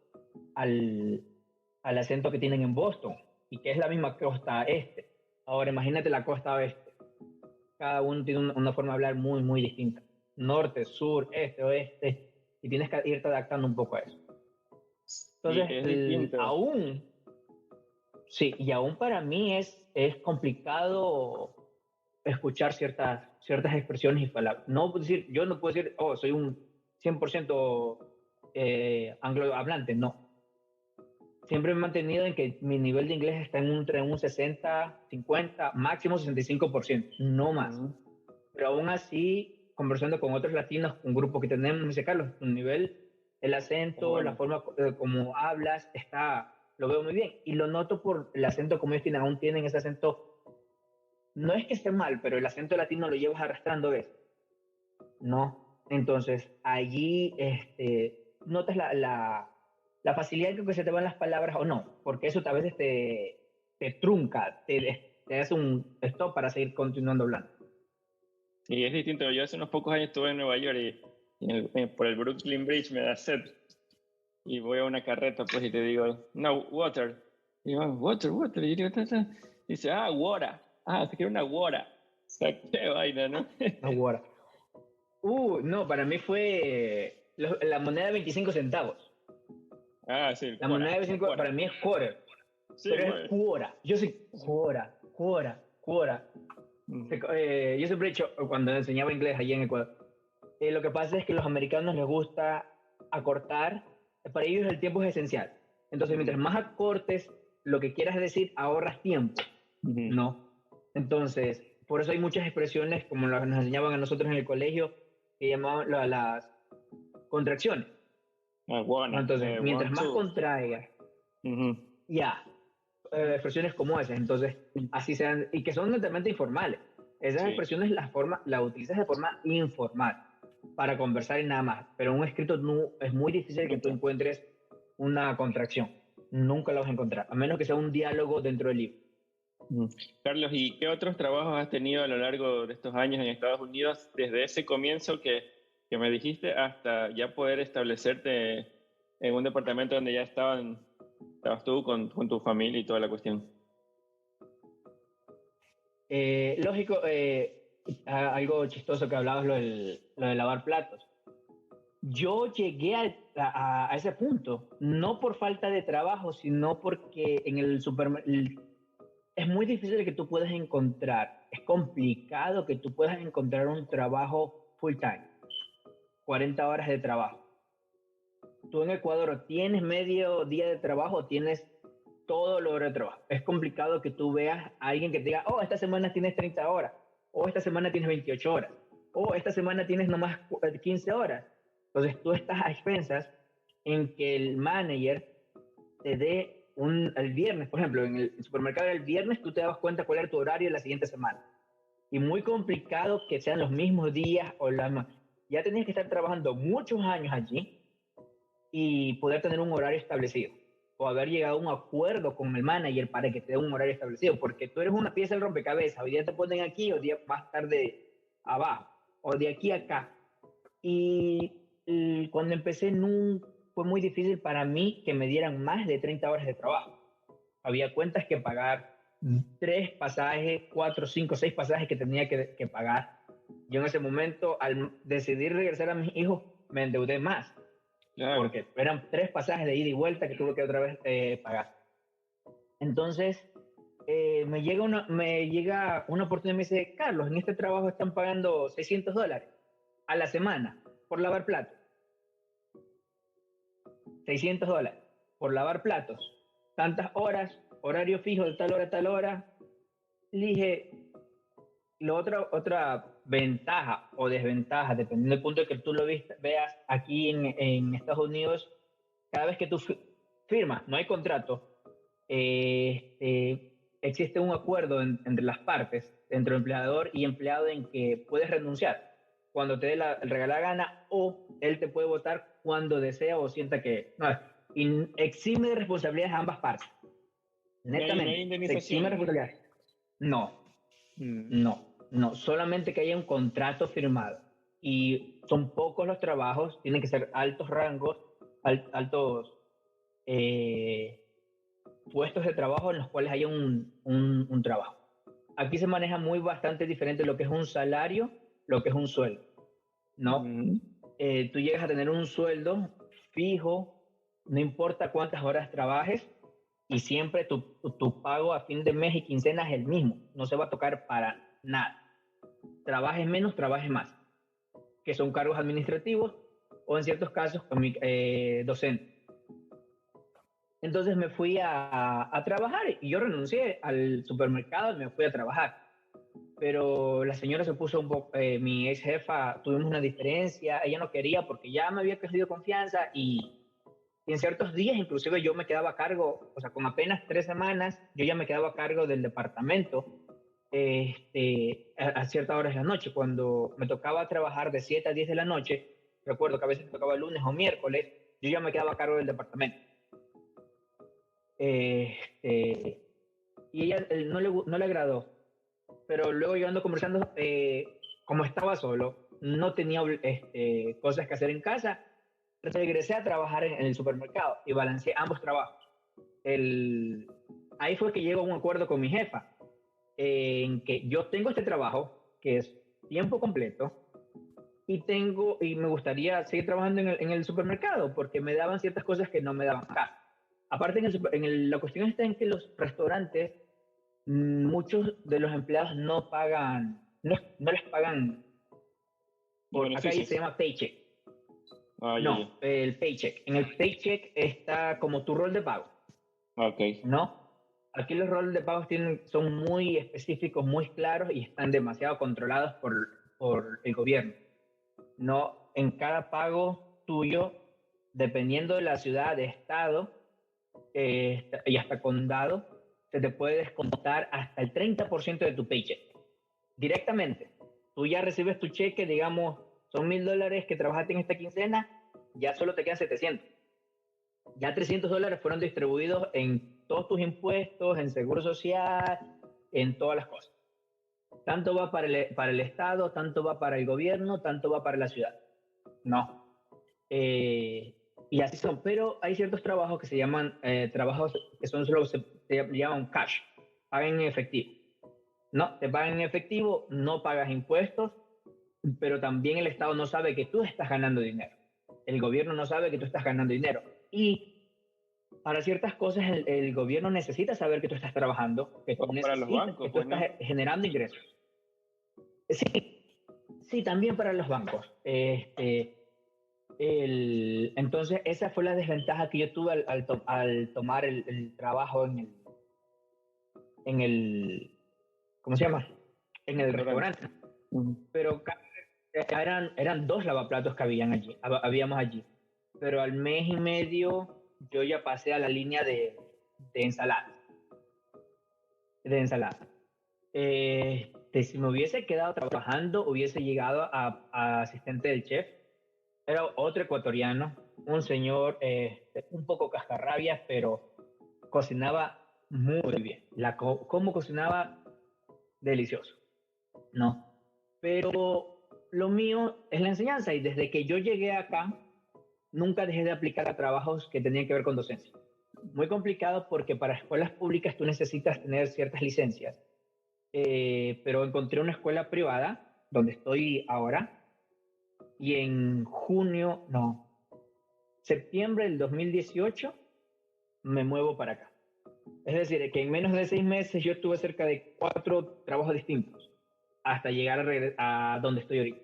al acento que tienen en Boston, y que es la misma costa este. Ahora imagínate la costa oeste. Cada uno tiene una forma de hablar muy, muy distinta. Norte, sur, este, oeste, y tienes que irte adaptando un poco a eso. Entonces, aún para mí es complicado escuchar ciertas expresiones y palabras. Yo no puedo decir, soy un 100% anglohablante, no. Siempre me he mantenido en que mi nivel de inglés está entre un 60, 50, máximo 65%, no más. Pero aún así, conversando con otros latinos, un grupo que tenemos, me dice, Carlos, tu nivel, el acento, la forma como hablas, lo veo muy bien. Y lo noto por el acento como ellos aún tienen ese acento. No es que esté mal, pero el acento latino lo llevas arrastrando, ¿ves? No. Entonces, allí notas la facilidad con que se te van las palabras o no, porque eso a veces te trunca, te hace un stop para seguir continuando hablando. Y es distinto. Yo hace unos pocos años estuve en Nueva York y por el Brooklyn Bridge me da sed. Y voy a una carreta, pues, y te digo, no, water. Y digo, water. Y digo, dice, water. Te quiero una water. O sea, qué vaina, ¿no? Una water. No, para mí fue la moneda de 25 centavos. Sí. La moneda de 25 para mí es quarter. Sí, pero es cuora. Yo soy cuora. Yo siempre he dicho, cuando enseñaba inglés allí en Ecuador, lo que pasa es que a los americanos les gusta acortar, para ellos el tiempo es esencial. Entonces, mientras más acortes lo que quieras decir, ahorras tiempo, ¿no? Entonces, por eso hay muchas expresiones, como las nos enseñaban a nosotros en el colegio, que llamaban las contracciones. Entonces, mientras más contraigas, expresiones como esas, entonces, así sean, y que son netamente informales. Esas expresiones las utilizas de forma informal para conversar y nada más, pero en un escrito es muy difícil que tú encuentres una contracción. Nunca la vas a encontrar, a menos que sea un diálogo dentro del libro. Carlos, ¿y qué otros trabajos has tenido a lo largo de estos años en Estados Unidos, desde ese comienzo que me dijiste hasta ya poder establecerte en un departamento donde ya estabas tú con tu familia y toda la cuestión? Lógico, algo chistoso que hablabas, lo de lavar platos. Yo llegué a ese punto, no por falta de trabajo, sino porque en el supermercado es muy difícil que tú puedas encontrar, es complicado que tú puedas encontrar un trabajo full time, 40 horas de trabajo. Tú en Ecuador tienes medio día de trabajo, tienes todo lo hora de trabajo. Es complicado que tú veas a alguien que te diga, oh, esta semana tienes 30 horas, o esta semana tienes 28 horas, o esta semana tienes nomás 15 horas. Entonces tú estás a expensas en que el manager te dé el viernes, por ejemplo, en el supermercado el viernes tú te das cuenta cuál es tu horario de la siguiente semana. Y muy complicado que sean los mismos días o ya tenías que estar trabajando muchos años allí y poder tener un horario establecido o haber llegado a un acuerdo con el manager para que te dé un horario establecido, porque tú eres una pieza del rompecabezas, hoy día te ponen aquí, o día más tarde abajo, o de aquí a acá. Y cuando empecé fue muy difícil para mí que me dieran más de 30 horas de trabajo. Había cuentas que pagar, 3 pasajes, 4, 5, 6 pasajes que tenía que pagar. Yo en ese momento, al decidir regresar a mis hijos, me endeudé más. Claro. Porque eran 3 pasajes de ida y vuelta que tuve que otra vez pagar. Entonces, me llega una oportunidad y me dice, Carlos, en este trabajo están pagando $600 a la semana por lavar platos. $600 por lavar platos. Tantas horas, horario fijo de tal hora a tal hora. Le dije, otra ventaja o desventaja, dependiendo del punto de que tú lo veas aquí en Estados Unidos, cada vez que tú firmas, no hay contrato, existe un acuerdo entre las partes, entre empleador y empleado, en que puedes renunciar cuando te dé la regalada gana, o él te puede votar cuando desea o sienta que no, y exime de responsabilidades a ambas partes. Netamente, ¿no hay exime de responsabilidades? No. No, solamente que haya un contrato firmado. Y son pocos los trabajos, tienen que ser altos rangos, altos puestos de trabajo en los cuales haya un trabajo. Aquí se maneja bastante diferente lo que es un salario, lo que es un sueldo, ¿no? Tú llegas a tener un sueldo fijo, no importa cuántas horas trabajes, y siempre tu pago a fin de mes y quincena es el mismo, no se va a tocar para nada. Trabajes menos, trabajes más, que son cargos administrativos o en ciertos casos docente. Entonces me fui a trabajar y yo renuncié al supermercado y me fui a trabajar. Pero la señora se puso un poco, mi ex jefa, tuvimos una diferencia, ella no quería porque ya me había perdido confianza y en ciertos días inclusive yo me quedaba a cargo, o sea, con apenas 3 semanas, yo ya me quedaba a cargo del departamento a ciertas horas de la noche. Cuando me tocaba trabajar de 7 a 10 de la noche, recuerdo que a veces me tocaba lunes o miércoles, yo ya me quedaba a cargo del departamento. Y ella no le agradó, pero luego yo ando conversando, como estaba solo, no tenía cosas que hacer en casa, regresé a trabajar en el supermercado y balanceé ambos trabajos. Ahí fue que llego a un acuerdo con mi jefa, en que yo tengo este trabajo que es tiempo completo y me gustaría seguir trabajando en el supermercado porque me daban ciertas cosas que no me daban acá. Aparte, la cuestión está en que los restaurantes, muchos de los empleados no les pagan acá se llama paycheck. El paycheck. En el paycheck está como tu rol de pago. Okay. ¿No? Aquí los roles de pagos son muy específicos, muy claros y están demasiado controlados por el gobierno. No, en cada pago tuyo, dependiendo de la ciudad, de estado y hasta condado, se te puede descontar hasta el 30% de tu paycheck. Directamente. Tú ya recibes tu cheque, digamos, son $1,000 que trabajaste en esta quincena, ya solo te quedan 700. Ya $300 fueron distribuidos en todos tus impuestos, en seguro social, en todas las cosas. Tanto va para el Estado, tanto va para el gobierno, tanto va para la ciudad. No. Y así son. Pero hay ciertos trabajos que se llaman trabajos que son solo se llaman cash, pagan en efectivo. No, te pagan en efectivo, no pagas impuestos, pero también el Estado no sabe que tú estás ganando dinero. El gobierno no sabe que tú estás ganando dinero. Y para ciertas cosas el gobierno necesita saber que tú estás trabajando, que tú O para los necesitas, que bancos, tú pues, estás ¿no? generando ingresos. Sí, sí, también para los bancos. Entonces, esa fue la desventaja que yo tuve al tomar el trabajo en el, ¿cómo se llama? En el Restaurante. restaurante. Pero eran dos lavaplatos que habíamos allí. Pero al mes y medio yo ya pasé a la línea de ensalada. De ensalada. Si me hubiese quedado trabajando, hubiese llegado a asistente del chef. Era otro ecuatoriano, un señor un poco cascarrabias, pero cocinaba muy bien. Cómo cocinaba, delicioso, ¿no? Pero lo mío es la enseñanza y desde que yo llegué acá, nunca dejé de aplicar a trabajos que tenían que ver con docencia. Muy complicado porque para escuelas públicas tú necesitas tener ciertas licencias, pero encontré una escuela privada donde estoy ahora y en junio, no, septiembre del 2018 me muevo para acá. Es decir, que en menos de 6 meses yo estuve cerca de 4 trabajos distintos hasta llegar a donde estoy ahorita.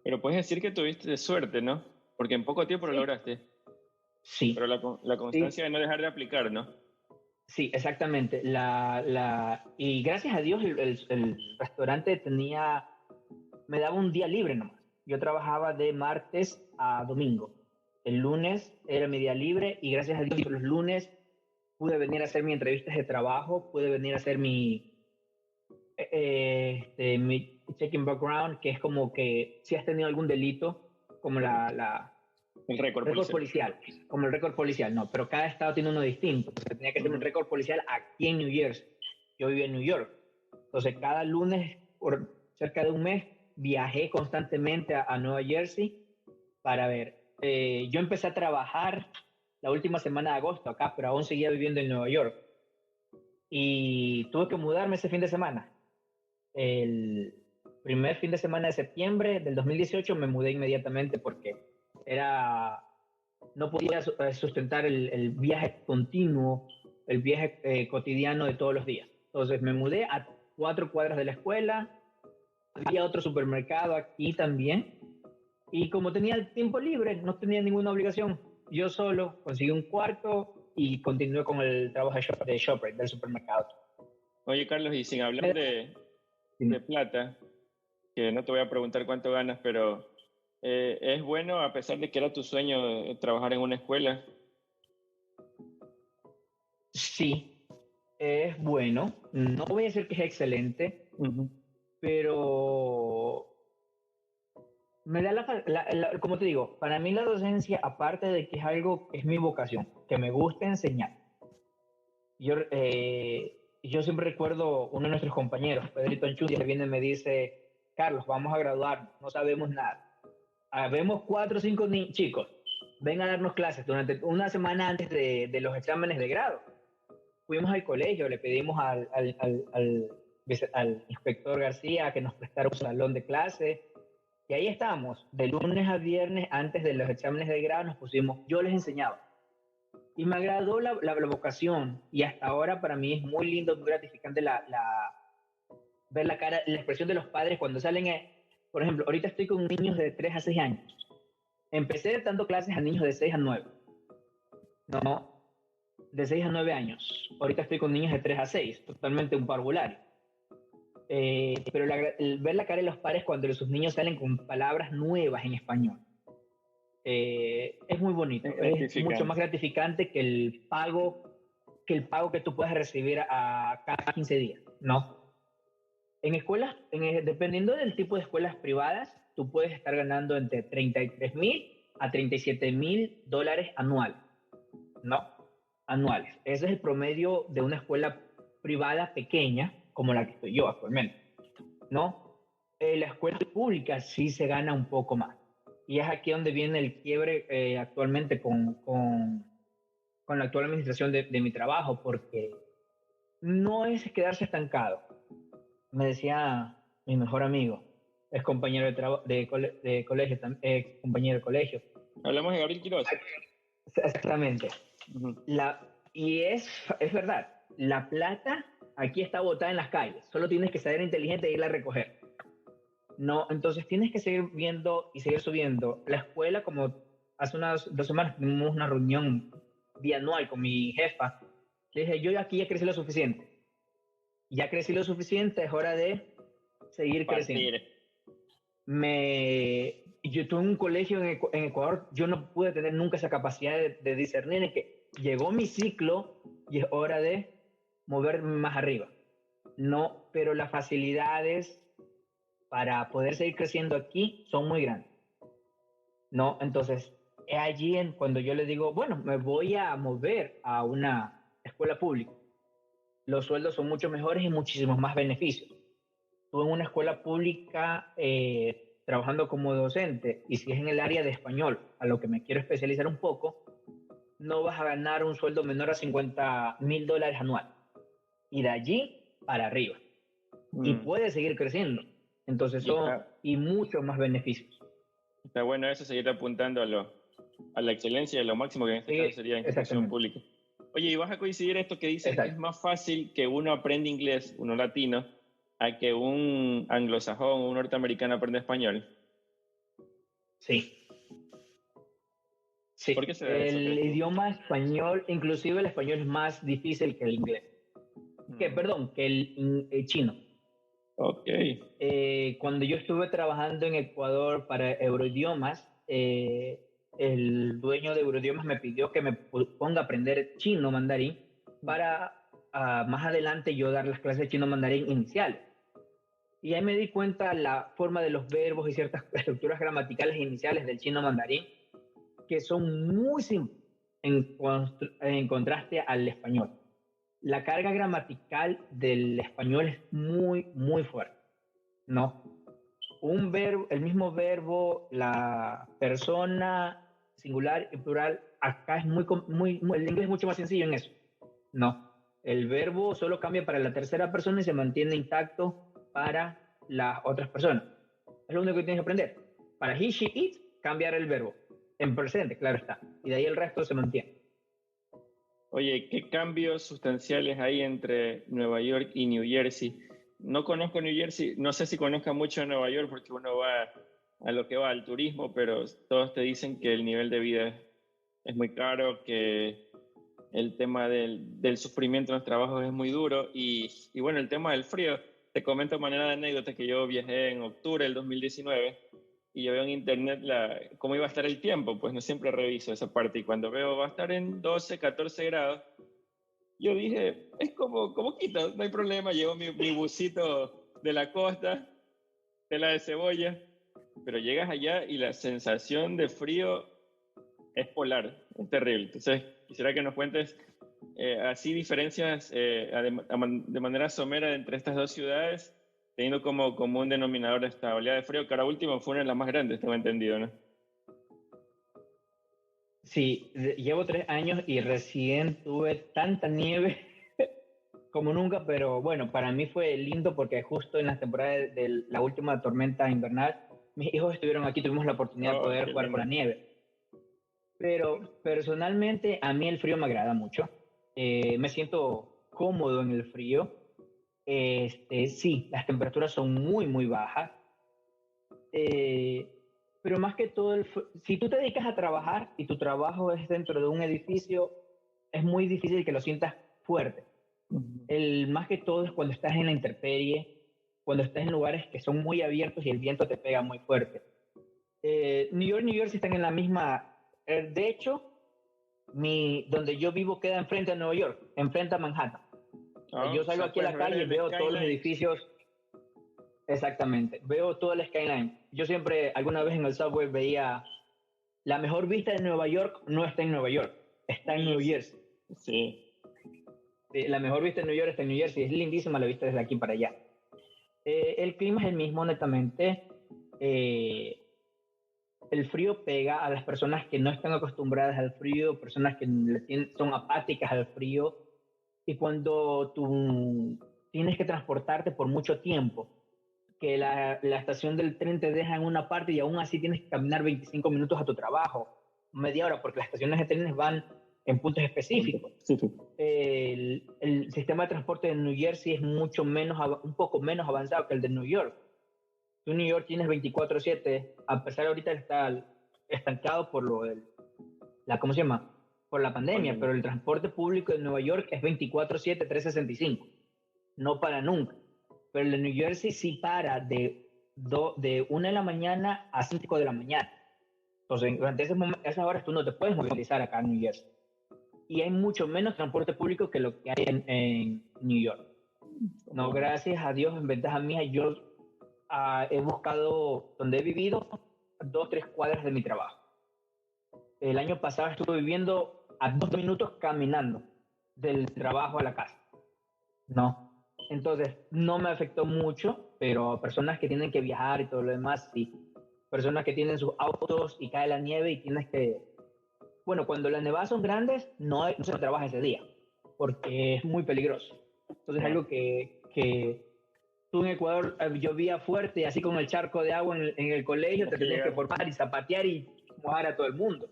Pero puedes decir que tuviste suerte, ¿no? Porque en poco tiempo lo Sí, lograste. Pero sí, la constancia sí, de no dejar de aplicar, ¿no? sí, exactamente. Y gracias a Dios el restaurante me daba un día libre nomás. Yo trabajaba de martes a domingo. El lunes era mi día libre y gracias a Dios los lunes pude venir a hacer mis entrevistas de trabajo, pude venir a hacer mi checking background, que es como que si has tenido algún delito, como la El récord récord policial. policial, como el récord policial, no, pero cada estado tiene uno distinto. Entonces, tenía que hacer un récord policial aquí en New Jersey. Yo vivía en New York. Entonces, cada lunes, por cerca de un mes, viajé constantemente a Nueva Jersey para ver. Yo empecé a trabajar la última semana de agosto acá, pero aún seguía viviendo en Nueva York. Y tuve que mudarme ese fin de semana. El primer fin de semana de septiembre del 2018 me mudé inmediatamente porque era no podía sustentar el viaje continuo, el viaje cotidiano de todos los días. Entonces me mudé a 4 cuadras de la escuela, había otro supermercado aquí también, y como tenía el tiempo libre, no tenía ninguna obligación, yo solo conseguí un cuarto y continué con el trabajo de ShopRite, del supermercado. Oye, Carlos, y sin hablar Me- de plata, que no te voy a preguntar cuánto ganas, pero es bueno, a pesar de que era tu sueño trabajar en una escuela. Sí, es bueno, no voy a decir que es excelente, Ujú. pero me da como te digo, para mí la docencia, aparte de que es algo, es mi vocación, que me gusta enseñar. Yo siempre recuerdo uno de nuestros compañeros, Pedrito Anchudia, que viene y me dice, Carlos, vamos a graduar, no sabemos nada. Habemos 4 o 5 chicos, ven a darnos clases durante una semana antes de los exámenes de grado. Fuimos al colegio, le pedimos al inspector García que nos prestara un salón de clase. Y ahí estábamos, de lunes a viernes, antes de los exámenes de grado, nos pusimos, yo les enseñaba. Y me agradó la vocación. Y hasta ahora para mí es muy lindo, muy gratificante ver la cara, la expresión de los padres cuando salen. Por ejemplo, ahorita estoy con niños de 3 a 6 años. Empecé dando clases a niños de 6 a 9. No, de 6 a 9 años. Ahorita estoy con niños de 3 a 6, totalmente un parvulario. Pero ver la cara de los padres cuando sus niños salen con palabras nuevas en español es muy Es bonito, es mucho más gratificante. gratificante que el pago que tú puedes recibir a cada 15 días, ¿no? En escuelas, dependiendo del tipo de escuelas privadas, tú puedes estar ganando entre 33,000 a 37,000 dólares anuales, ¿no? Anuales. Ese es el promedio de una escuela privada pequeña, como la que estoy yo actualmente, ¿no? La escuela pública sí se gana un poco más. Y es aquí donde viene el quiebre actualmente con la actual administración de mi trabajo, porque no es quedarse estancado. Me decía mi mejor amigo, es compañero de colegio, compañero de colegio. Hablamos de Gabriel Quiroz. Exactamente. Ujú. Y es verdad, la plata aquí está botada en las calles, solo tienes que ser inteligente e irla a recoger. No, entonces tienes que seguir viendo y seguir subiendo. La escuela, como hace unas 2 semanas tuvimos una reunión bianual con mi jefa, le dije, yo aquí ya crecí lo suficiente. Ya crecí lo suficiente, es hora de seguir creciendo. Partir. Yo tuve un colegio en Ecuador, yo no pude tener nunca esa capacidad de discernir en que llegó mi ciclo y es hora de moverme más arriba. No, pero las facilidades para poder seguir creciendo aquí son muy grandes. No, entonces, es allí cuando yo le digo, bueno, me voy a mover a una escuela pública. Los sueldos son mucho mejores y muchísimos más beneficios. Tú en una escuela pública trabajando como docente, y si es en el área de español, a lo que me quiero especializar un poco, no vas a ganar un sueldo menor a $50,000 anual. Y de allí para arriba. Y Mm. puede seguir creciendo. Entonces Y son y muchos más beneficios. está bueno eso, seguir apuntando a la excelencia, a lo máximo que en este caso Sí, sería institución exactamente. pública. Oye, ¿y vas a coincidir esto que dices que es Exacto. más fácil que uno aprenda inglés, uno latino, a que un anglosajón o un norteamericano aprenda español? Sí. ¿Por Sí. qué se da eso, El crees tú? idioma español, inclusive el español es más difícil que el inglés. Mm. Perdón, que el chino. Ok. Cuando yo estuve trabajando en Ecuador para Euroidiomas, el dueño de Euroidiomas me pidió que me ponga a aprender chino mandarín para más adelante yo dar las clases de chino mandarín iniciales. Y ahí me di cuenta la forma de los verbos y ciertas estructuras gramaticales iniciales del chino mandarín que son muy simples en contraste al español. La carga gramatical del español es muy, muy fuerte. No, un verbo, el mismo verbo, la persona singular y plural, acá es el inglés es mucho más sencillo en eso. No, el verbo solo cambia para la tercera persona y se mantiene intacto para las otras personas. Es lo único que tienes que aprender. Para he, she, it, cambiar el verbo. En presente, claro está. Y de ahí el resto se mantiene. Oye, ¿qué cambios sustanciales hay entre Nueva York y New Jersey? No conozco New Jersey, no sé si conozca mucho Nueva York porque uno va a lo que va al turismo, pero todos te dicen que el nivel de vida es muy caro, que el tema del sufrimiento en los trabajos es muy duro y bueno, el tema del frío. Te comento de manera de anécdota que yo viajé en octubre del 2019 y yo veo en internet cómo iba a estar el tiempo, pues no siempre reviso esa parte y cuando veo va a estar en 12, 14 grados, yo dije, es como Quito, no hay problema, llevo mi busito de la costa, tela de cebolla, pero llegas allá y la sensación de frío es polar, es terrible. Entonces, quisiera que nos cuentes así diferencias de manera somera entre estas dos ciudades, teniendo como común denominador esta oleada de frío, que ahora último fue una de las más grandes, tengo entendido, ¿no? Sí, llevo 3 años y recién tuve tanta nieve como nunca, pero bueno, para mí fue lindo porque justo en la temporada de la última tormenta invernal, mis hijos estuvieron aquí, tuvimos la oportunidad de Oh, poder qué jugar con lindo. la nieve. Pero personalmente a mí el frío me agrada mucho. Me siento cómodo en el frío. Sí, las temperaturas son muy, muy bajas. Eh, pero más que todo, si tú te dedicas a trabajar y tu trabajo es dentro de un edificio, es muy difícil que lo sientas fuerte. Más que todo es cuando estás en la intemperie, cuando estás en lugares que son muy abiertos y el viento te pega muy fuerte. New York, New York sí están en la misma. De hecho, donde yo vivo queda enfrente a Nueva York, enfrente a Manhattan. O sea, Oh, yo o salgo sea, aquí a puedes la ver calle y el veo todos los skyline. edificios. Exactamente, veo todo el skyline. Yo siempre, alguna vez en el subway veía la mejor vista de Nueva York no está en Nueva York, está en New Sí, Jersey. sí. La mejor vista de New York está en New Jersey, es lindísima la vista desde aquí para allá. El clima es el mismo, netamente. Eh, el frío pega a las personas que no están acostumbradas al frío, personas que son apáticas al frío. Y cuando tienes que transportarte por mucho tiempo, que la estación del tren te deja en una parte y aún así tienes que caminar 25 minutos a tu trabajo, media hora, porque las estaciones de trenes van en puntos específicos. Sí, sí. El sistema de transporte de New Jersey es un poco menos avanzado que el de New York. Tú en New York tienes 24/7, a pesar de ahorita está estancado por ¿cómo se llama? Por la pandemia, pero el transporte público de Nueva York es 24/7, 365. No para nunca. Pero el de New Jersey sí para de 1 de la mañana a 5 de la mañana. Entonces, durante esas horas tú no te puedes movilizar acá en New Jersey. Y hay mucho menos transporte público que lo que hay en New York. No, gracias a Dios, en ventaja mía, yo he buscado donde he vivido 2-3 cuadras de mi trabajo. El año pasado estuve viviendo a 2 minutos caminando del trabajo a la casa. No. Entonces, no me afectó mucho, pero personas que tienen que viajar y todo lo demás, sí. Personas que tienen sus autos y cae la nieve y tienes que... Bueno, cuando las nevadas son grandes, no se trabaja ese día, porque es muy peligroso. Entonces, algo que tú en Ecuador llovía fuerte, así con el charco de agua en el colegio, te tenías que formar y zapatear y mojar a todo el mundo.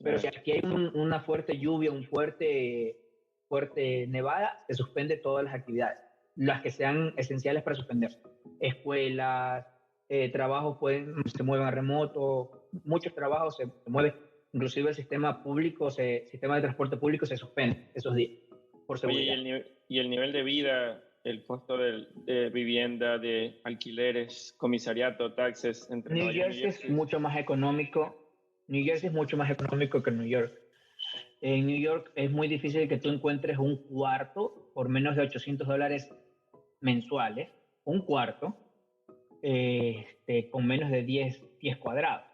Pero si aquí hay una fuerte lluvia, fuerte nevada, se suspende todas las actividades, las que sean esenciales para suspenderse. Escuelas, trabajos se mueven a remoto, muchos trabajos se mueven, inclusive el sistema de transporte público se suspende esos días por seguridad. Oye, y el nivel de vida, el costo de vivienda, de alquileres, comisariato, taxes entre New Jersey es mucho más económico. New Jersey es mucho más económico que New York. En New York es muy difícil que tú encuentres un cuarto por menos de $800 mensuales, un cuarto con menos de 10 pies cuadrados.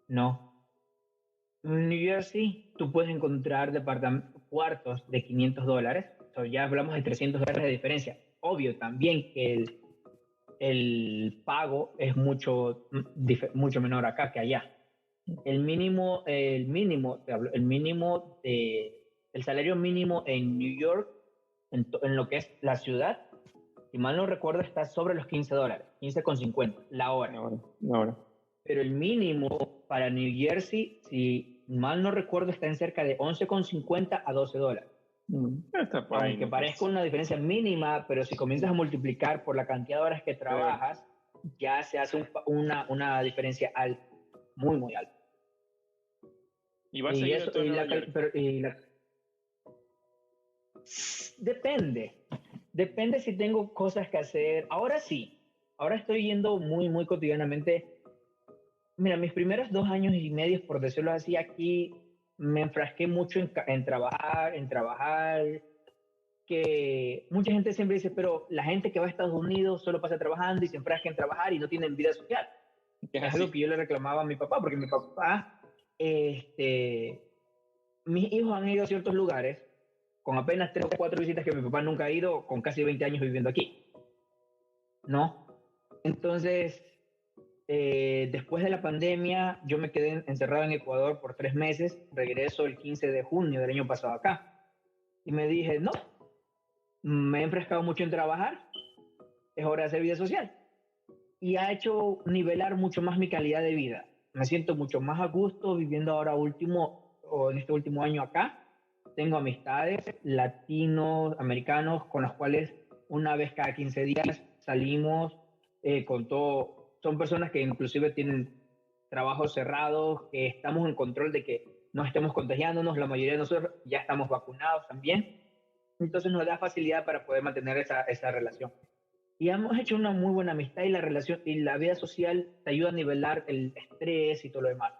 No. En New Jersey tú puedes encontrar cuartos de $500, ya hablamos de $300 de diferencia. Obvio también que el pago es mucho menor acá que allá. El salario mínimo en New York, en lo que es la ciudad, si mal no recuerdo, está sobre los $15, 15,50 la hora. Pero el mínimo para New Jersey, si mal no recuerdo, está en cerca de 11,50 a $12. Aunque parezca una diferencia mínima, pero si comienzas a multiplicar por la cantidad de horas que trabajas, ya se hace una diferencia alta, muy, muy alta. ¿Y vas a ir a Nueva York? Depende si tengo cosas que hacer. Ahora sí, ahora estoy yendo muy, muy cotidianamente. Mira, mis primeros 2 años y medio, por decirlo así, aquí me enfrasqué mucho en trabajar, que mucha gente siempre dice, pero la gente que va a Estados Unidos solo pasa trabajando y se enfrasca en trabajar y no tienen vida social. Es algo que yo le reclamaba a mi papá, porque mi papá, mis hijos han ido a ciertos lugares con apenas 3 o 4 visitas que mi papá nunca ha ido, con casi 20 años viviendo aquí. ¿No? Entonces, después de la pandemia, yo me quedé encerrado en Ecuador por 3 meses, regreso el 15 de junio del año pasado acá. Y me dije, no, me he enfrascado mucho en trabajar, es hora de hacer vida social. Y ha hecho nivelar mucho más mi calidad de vida. Me siento mucho más a gusto viviendo ahora en este último año acá. Tengo amistades latinos, americanos, con los cuales una vez cada 15 días salimos con todo. Son personas que inclusive tienen trabajos cerrados, que estamos en control de que no estemos contagiándonos. La mayoría de nosotros ya estamos vacunados también. Entonces nos da facilidad para poder mantener esa relación. Y hemos hecho una muy buena amistad y la relación y la vida social te ayuda a nivelar el estrés y todo lo demás.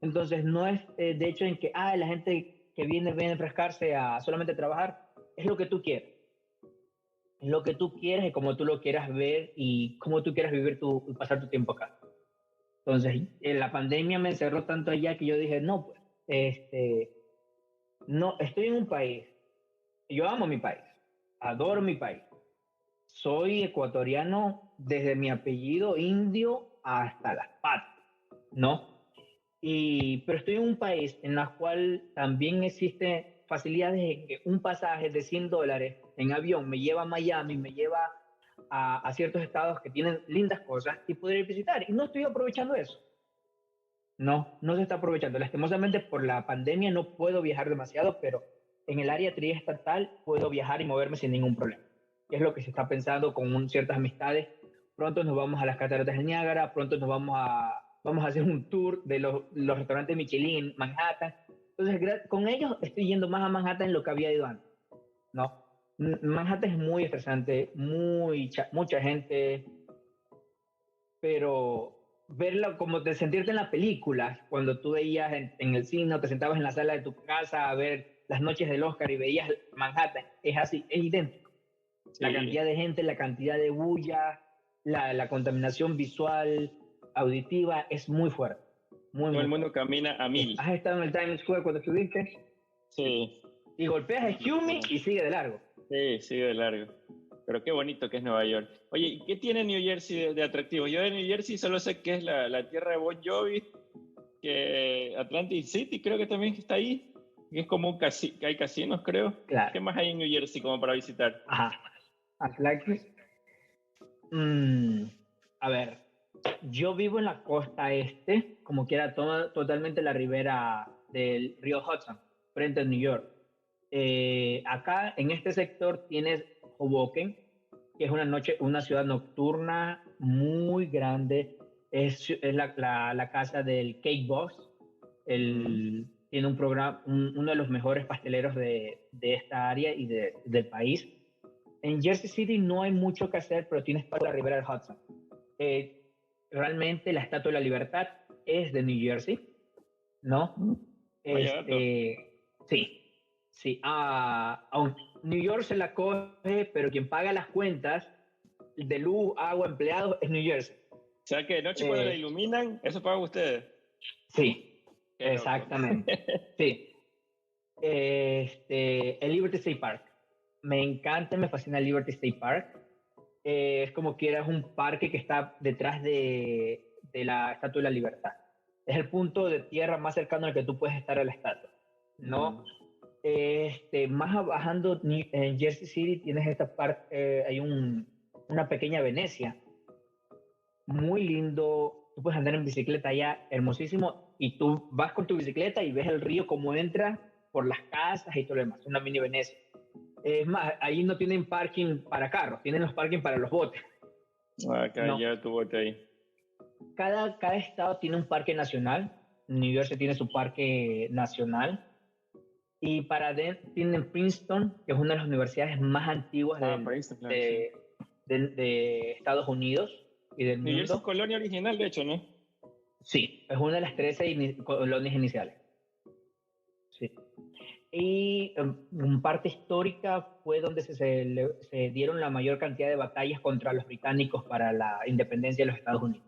Entonces no es de hecho en que la gente que viene a enfrascarse a solamente trabajar, es lo que tú quieres. Es lo que tú quieres y como tú lo quieras ver y cómo tú quieras vivir pasar tu tiempo acá. Entonces, la pandemia me encerró tanto allá que yo dije, no, pues, no, estoy en un país, yo amo mi país, adoro mi país. Soy ecuatoriano desde mi apellido indio hasta las patas, ¿no? Pero estoy en un país en el cual también existe facilidades en que un pasaje de $100 en avión me lleva a Miami, me lleva a ciertos estados que tienen lindas cosas y poder ir a visitar. Y no estoy aprovechando eso. No se está aprovechando. Lastimosamente por la pandemia no puedo viajar demasiado, pero en el área triestatal puedo viajar y moverme sin ningún problema. Es lo que se está pensando con ciertas amistades. Pronto nos vamos a las cataratas del Niágara, pronto nos vamos a hacer un tour de los restaurantes Michelin en Manhattan. Entonces, con ellos estoy yendo más a Manhattan de lo que había ido antes, ¿no? Manhattan es muy estresante, mucha gente, pero verlo como de sentirte en las películas, cuando tú veías en el cine o te sentabas en la sala de tu casa a ver las noches del Oscar y veías Manhattan, es así, es idéntico. Sí. La cantidad de gente, la cantidad de bulla, la contaminación visual, auditiva, es muy fuerte. Todo el mundo camina a 1000. ¿Has estado en el Times Square cuando estuviste? Sí. Y golpeas a Excuse Me y sigue de largo. Sí, sigue de largo. Pero qué bonito que es Nueva York. Oye, ¿qué tiene New Jersey de atractivo? Yo de New Jersey solo sé que es la tierra de Bon Jovi, que Atlantic City creo que también está ahí, que es como que hay casinos, creo. Claro. ¿Qué más hay en New Jersey como para visitar? Ajá. Atlantic. A ver, yo vivo en la costa este, como quiera, totalmente la ribera del río Hudson, frente a New York. Acá en este sector tienes Hoboken, que es una ciudad nocturna muy grande. Es la casa del Cake Boss. Tiene un programa, uno de los mejores pasteleros de esta área y del país. En Jersey City no hay mucho que hacer, pero tienes para la ribera del Hudson. Realmente la Estatua de la Libertad es de New Jersey, ¿no? Sí. New York se la coge, pero quien paga las cuentas de luz, agua, empleados es New Jersey. O sea que de noche cuando la iluminan, ¿eso pagan ustedes? Sí, exactamente. Sí. El Liberty State Park. Me encanta, me fascina el Liberty State Park. Es como que es un parque que está detrás de la Estatua de la Libertad. Es el punto de tierra más cercano al que tú puedes estar a la estatua, ¿no? Más bajando en Jersey City tienes esta parte, hay una pequeña Venecia, muy lindo. Tú puedes andar en bicicleta allá, hermosísimo, y tú vas con tu bicicleta y ves el río como entra por las casas y todo lo demás, una mini Venecia. Es más, ahí no tienen parking para carros, tienen los parking para los botes. Acá lleva tu bote ahí. Cada estado tiene un parque nacional. New Jersey tiene su parque nacional. Y tienen Princeton, que es una de las universidades más antiguas de Estados Unidos y del mundo. New Jersey es colonia original, de hecho, ¿no? Sí, es una de las 13 colonias iniciales. Sí. Y en parte histórica fue donde se dieron la mayor cantidad de batallas contra los británicos para la independencia de los Estados Unidos.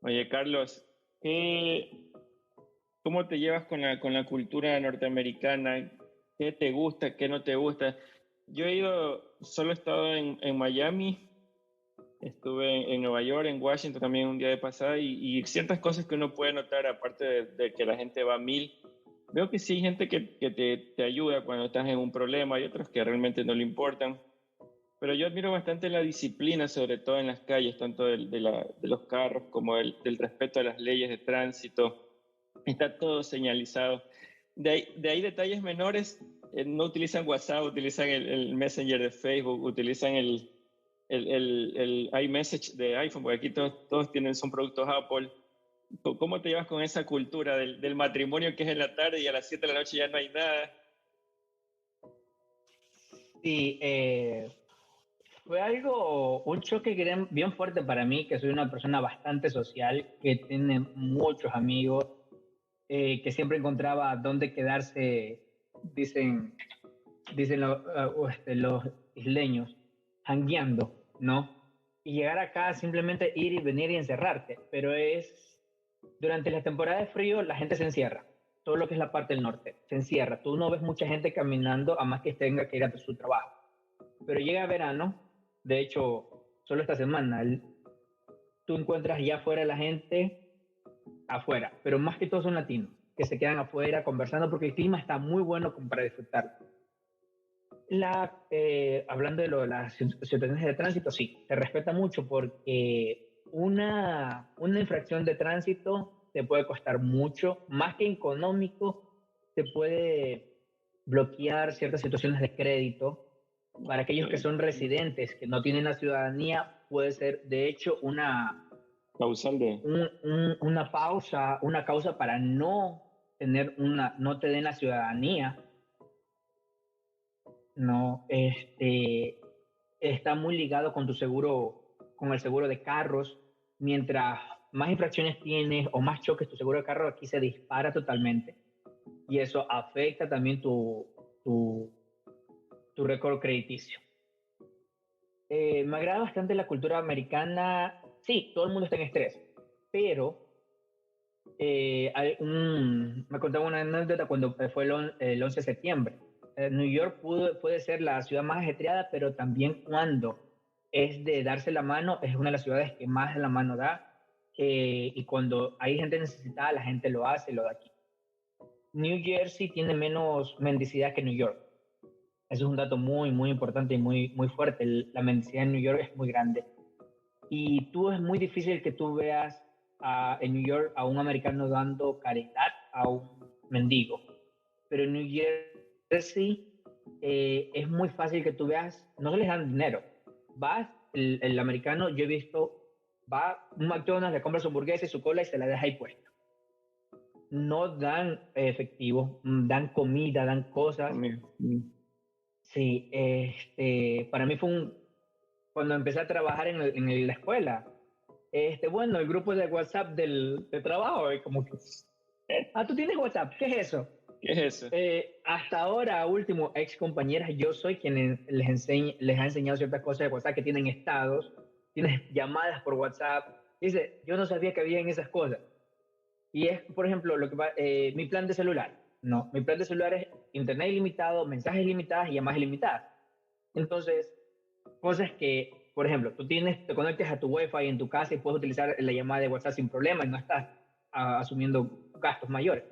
Oye, Carlos, ¿cómo te llevas con la cultura norteamericana? ¿Qué te gusta, qué no te gusta? Yo solo he estado en Miami, estuve en Nueva York, en Washington también un día de pasada y ciertas cosas que uno puede notar, aparte de que la gente va a 1000. Veo que sí hay gente que te ayuda cuando estás en un problema, hay otros que realmente no le importan. Pero yo admiro bastante la disciplina, sobre todo en las calles, tanto de los carros como del respeto a las leyes de tránsito. Está todo señalizado. De ahí detalles menores, no utilizan WhatsApp, utilizan el Messenger de Facebook, utilizan el iMessage de iPhone, porque aquí todos son productos Apple. ¿Cómo te llevas con esa cultura del matrimonio que es en la tarde y a las 7 de la noche ya no hay nada? Sí, fue un choque bien fuerte para mí, que soy una persona bastante social, que tiene muchos amigos, que siempre encontraba dónde quedarse, dicen los isleños, jangueando, ¿no? Y llegar acá, simplemente ir y venir y encerrarte, pero durante la temporada de frío la gente se encierra, todo lo que es la parte del norte, se encierra, tú no ves mucha gente caminando a más que tenga que ir a su trabajo, pero llega verano, de hecho, solo esta semana, tú encuentras ya afuera la gente, afuera, pero más que todo son latinos, que se quedan afuera conversando porque el clima está muy bueno como para disfrutar. Hablando de lo de las situaciones de tránsito, sí, se respeta mucho porque una infracción de tránsito te puede costar mucho, más que económico, te puede bloquear ciertas situaciones de crédito. Para aquellos que son residentes, que no tienen la ciudadanía, puede ser de hecho Causal de... una causa para no te den la ciudadanía. No, está muy ligado con tu seguro, con el seguro de carros. Mientras más infracciones tienes o más choques, tu seguro de carro aquí se dispara totalmente. Y eso afecta también tu récord crediticio. Me agrada bastante la cultura americana. Sí, todo el mundo está en estrés, pero me contaba una anécdota cuando fue el 11 de septiembre. New York puede ser la ciudad más ajetreada, pero también cuando es de darse la mano, es una de las ciudades que más la mano da. Y cuando hay gente necesitada, la gente lo hace, lo da aquí. New Jersey tiene menos mendicidad que New York. Eso es un dato muy, muy importante y muy, muy fuerte. La mendicidad en New York es muy grande. Y es muy difícil que tú veas en New York a un americano dando caridad a un mendigo. Pero en New Jersey es muy fácil que tú veas, no se les dan dinero. El americano, yo he visto, va a un McDonald's, le compra su hamburguesa y su cola y se la deja ahí puesta. No dan efectivo, dan comida, dan cosas. Sí, para mí cuando empecé a trabajar en la escuela, bueno, el grupo de WhatsApp de trabajo, como que, ¿tú tienes WhatsApp? ¿Qué es eso? ¿Qué es eso? Hasta ahora, último, ex compañeras, yo soy quien les ha enseñado ciertas cosas de WhatsApp que tienen estados, tienes llamadas por WhatsApp. Dice, yo no sabía que había en esas cosas. Y es, por ejemplo, mi plan de celular. No, mi plan de celular es internet ilimitado, mensajes ilimitados y llamadas ilimitadas. Entonces, cosas que, por ejemplo, te conectas a tu Wi-Fi en tu casa y puedes utilizar la llamada de WhatsApp sin problema y no estás asumiendo gastos mayores.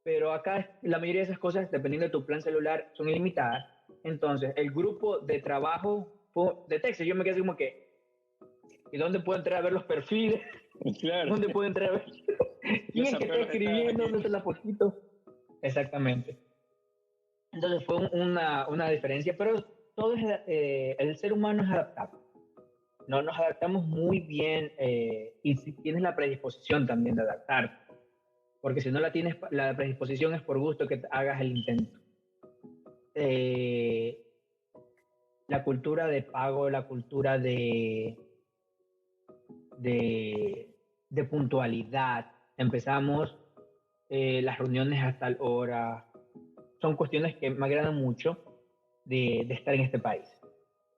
Pero acá la mayoría de esas cosas, dependiendo de tu plan celular, son ilimitadas. Entonces, el grupo de trabajo de texto, yo me quedé así como que, ¿y dónde puedo entrar a ver los perfiles? Claro. ¿Dónde puedo entrar a ver quién es que está escribiendo? ¿Dónde está la fotito? Exactamente. Entonces fue una diferencia, pero todo el ser humano es adaptable. No, nos adaptamos muy bien y si tienes la predisposición también de adaptarte. Porque si no la predisposición es por gusto que hagas el intento. La cultura de pago, la cultura de puntualidad. Empezamos las reuniones a tal hora. Son cuestiones que me agradan mucho de estar en este país.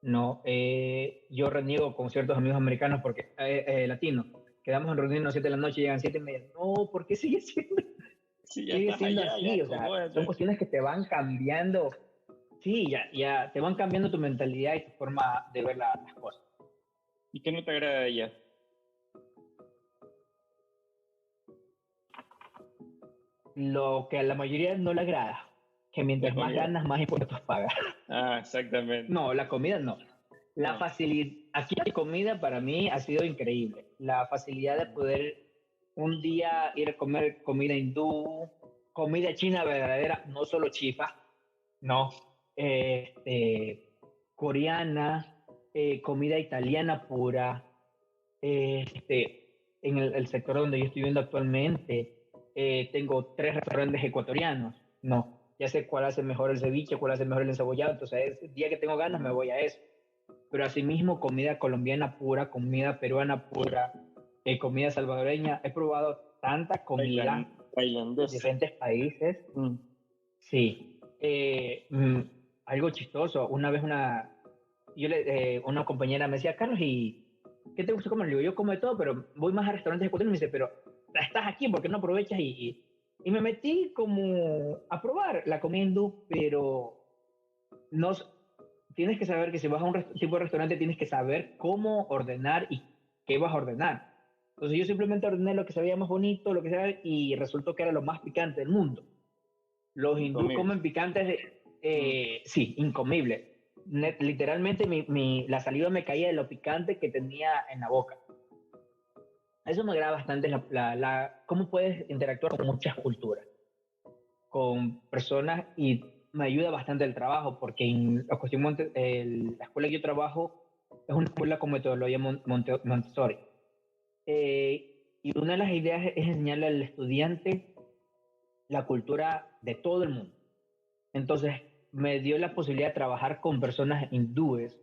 No, yo reniego con ciertos amigos americanos porque latinos. Quedamos en reunirnos 7 de la noche y llegan 7:30. No, ¿por qué sigue siendo, sigue siendo allá, así? O sea, son cuestiones que te van cambiando. Sí, ya te van cambiando tu mentalidad y tu forma de ver las cosas. ¿Y qué no te agrada de ella? Lo que a la mayoría no le agrada, que mientras más ganas, más impuestos pagas. Exactamente. No, la comida no. La facilidad, aquí la comida para mí ha sido increíble. La facilidad de poder un día ir a comer comida hindú, comida china verdadera, no solo chifa, no, coreana, comida italiana pura, en el sector donde yo estoy viviendo actualmente, tengo 3 restaurantes ecuatorianos, no, ya sé cuál hace mejor el ceviche, cuál hace mejor el encebollado, entonces el día que tengo ganas me voy a eso. Pero asimismo comida colombiana pura, comida peruana pura, comida salvadoreña, he probado tanta comida de diferentes países. Sí. Algo chistoso, una vez una compañera me decía, Carlos, ¿y qué te gusta comer? Le digo, yo como de todo, pero voy más a restaurantes ecuatorianos. Y me dice, pero estás aquí, ¿por qué no aprovechas? Y me metí como a probar la comida hindú, pero no, tienes que saber que si vas a un tipo de restaurante tienes que saber cómo ordenar y qué vas a ordenar. Entonces yo simplemente ordené lo que se veía más bonito, lo que sea, y resultó que era lo más picante del mundo. Los hindúes Incomible. comen picantes, Mm. sí, incomible. Literalmente la saliva me caía de lo picante que tenía en la boca. Eso me agrada bastante cómo puedes interactuar con muchas culturas, con personas, y me ayuda bastante el trabajo, porque en la, la escuela que yo trabajo es una escuela con metodología Montessori. Y una de las ideas es enseñarle al estudiante la cultura de todo el mundo. Entonces, me dio la posibilidad de trabajar con personas hindúes,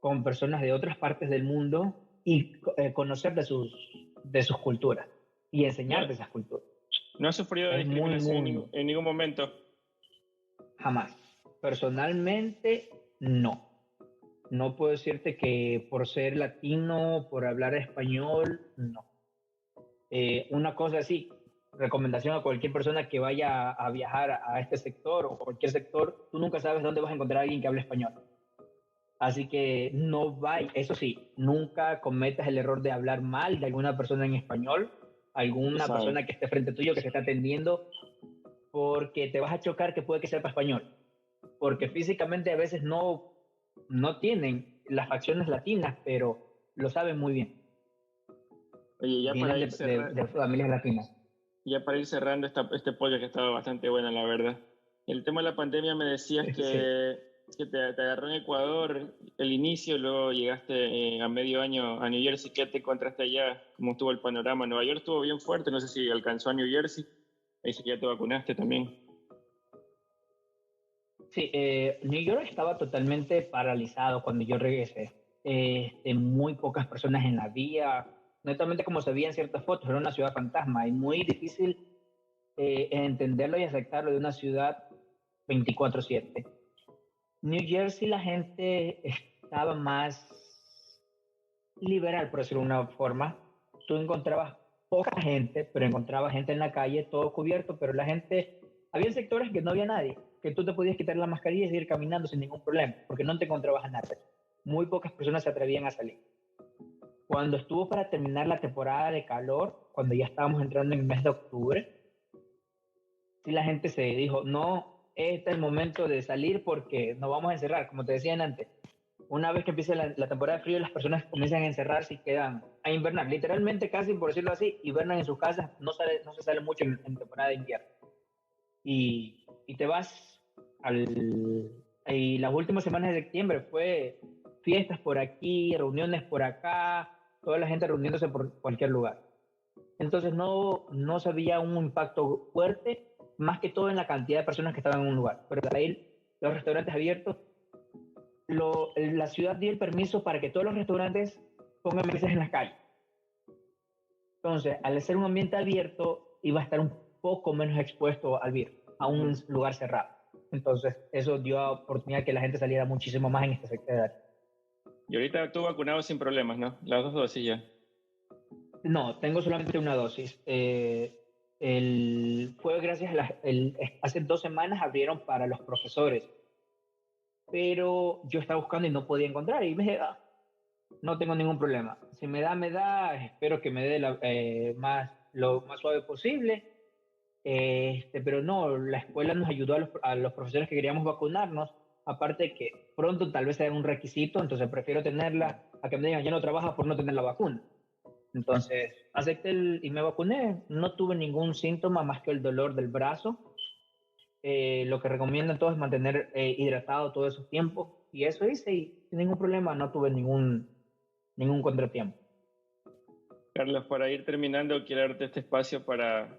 con personas de otras partes del mundo y conocer de sus culturas y enseñar No, de esas culturas. no has sufrido Es muy, discriminación muy, en ningún momento. jamás. Personalmente, no. No puedo decirte que por ser latino, por hablar español, no. Una cosa así, recomendación a cualquier persona que vaya a viajar a este sector o cualquier sector, tú nunca sabes dónde vas a encontrar a alguien que hable español. Así que no vayas, eso sí, nunca cometas el error de hablar mal de alguna persona en español, Tú alguna sabes. persona que esté frente tuyo, que se está atendiendo, porque te vas a chocar que puede que sepa español. Porque físicamente a veces no tienen las facciones latinas, pero lo saben muy bien. Oye, Vienen de familias latinas. ya para ir cerrando este podcast que estaba bastante buena, la verdad. El tema de la pandemia me decías Sí. que te agarró en Ecuador el inicio, luego llegaste a medio año a New Jersey. ¿Qué te encontraste allá? ¿Cómo estuvo el panorama? Nueva York estuvo bien fuerte, no sé si alcanzó a New Jersey. Ahí sí que ya te vacunaste también. Sí, New York estaba totalmente paralizado cuando yo regresé. Muy pocas personas en la vía, netamente como se veía en ciertas fotos, era una ciudad fantasma y muy difícil entenderlo y aceptarlo de una ciudad 24/7. New Jersey la gente estaba más liberal, por decirlo de una forma. Tú encontrabas poca gente, pero encontrabas gente en la calle, todo cubierto, pero la gente, había sectores que no había nadie, que tú te podías quitar la mascarilla y seguir caminando sin ningún problema, porque no te encontrabas a nadie. Muy pocas personas se atrevían a salir. Cuando estuvo para terminar la temporada de calor, cuando ya estábamos entrando en el mes de octubre, sí la gente se dijo, no, este es el momento de salir porque nos vamos a encerrar, como te decían antes. Una vez que empiece la temporada de frío, las personas comienzan a encerrarse y quedan a invernar. Literalmente, casi por decirlo así, hibernan en sus casas, no se sale mucho en temporada de invierno. Y te vas al... Y las últimas semanas de septiembre fue fiestas por aquí, reuniones por acá, toda la gente reuniéndose por cualquier lugar. Entonces no se veía un impacto fuerte, más que todo en la cantidad de personas que estaban en un lugar. Pero de ahí los restaurantes abiertos, la ciudad dio el permiso para que todos los restaurantes pongan mesas en las calles. Entonces, al ser un ambiente abierto, iba a estar un poco menos expuesto al virus, a un lugar cerrado. Entonces, eso dio oportunidad que la gente saliera muchísimo más en este sector. Y ahorita tú vacunado sin problemas, ¿no? Las dos dosis ya. No, tengo solamente una dosis. Fue gracias hace 2 semanas abrieron para los profesores, pero yo estaba buscando y no podía encontrar y me dije, no tengo ningún problema. Si me da, me da. Espero que me dé lo más suave posible. Pero no, la escuela nos ayudó a los profesores que queríamos vacunarnos. Aparte que pronto tal vez sea un requisito, entonces prefiero tenerla a que me digan ya no trabaja por no tener la vacuna. Entonces acepté y me vacuné. No tuve ningún síntoma más que el dolor del brazo. Lo que recomiendan todos es mantener hidratado todo ese tiempo. Y eso hice y sin ningún problema no tuve ningún contratiempo. Carlos, para ir terminando, quiero darte este espacio para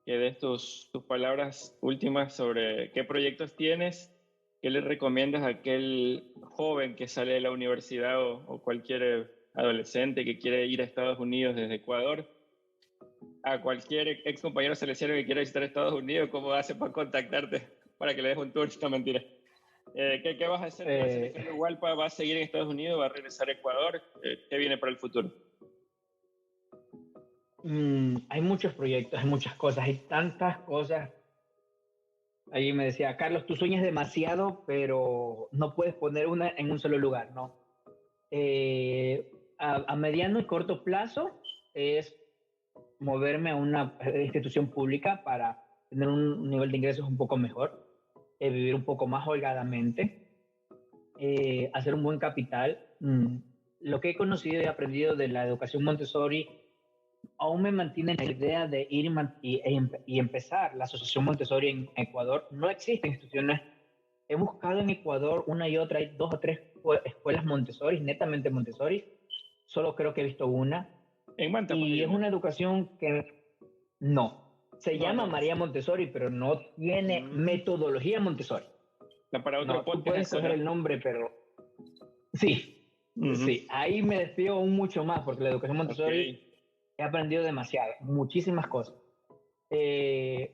que des tus palabras últimas sobre qué proyectos tienes, qué le recomiendas a aquel joven que sale de la universidad o cualquier adolescente que quiere ir a Estados Unidos desde Ecuador, a cualquier ex compañero salesiano que quiera visitar Estados Unidos, cómo hace para contactarte para que le des un tour, no mentira. ¿Qué vas a hacer? ¿Te vas a salir Eh, igual? ¿Vas a seguir en Estados Unidos? ¿Vas a regresar a Ecuador? ¿Qué viene para el futuro? hay muchos proyectos, hay muchas cosas, hay tantas cosas. Ahí me decía, Carlos, tú sueñas demasiado, pero no puedes poner una en un solo lugar, ¿no? A mediano y corto plazo, es moverme a una institución pública para tener un nivel de ingresos un poco mejor, vivir un poco más holgadamente, hacer un buen capital. Lo que he conocido y aprendido de la educación Montessori aún me mantiene en la idea de ir y empezar la Asociación Montessori en Ecuador. No existen instituciones. He buscado en Ecuador una y otra, hay 2 o 3 escuelas Montessori, netamente Montessori. Solo creo que he visto una. En Manta, Y es ¿no? una educación que no. Se llama No. María Montessori, pero no tiene metodología Montessori. Para otro No, tú podcast puedes eso, coger ¿no? el nombre, pero sí, sí. Ahí me despido aún mucho más, porque la educación Montessori he aprendido demasiado, muchísimas cosas.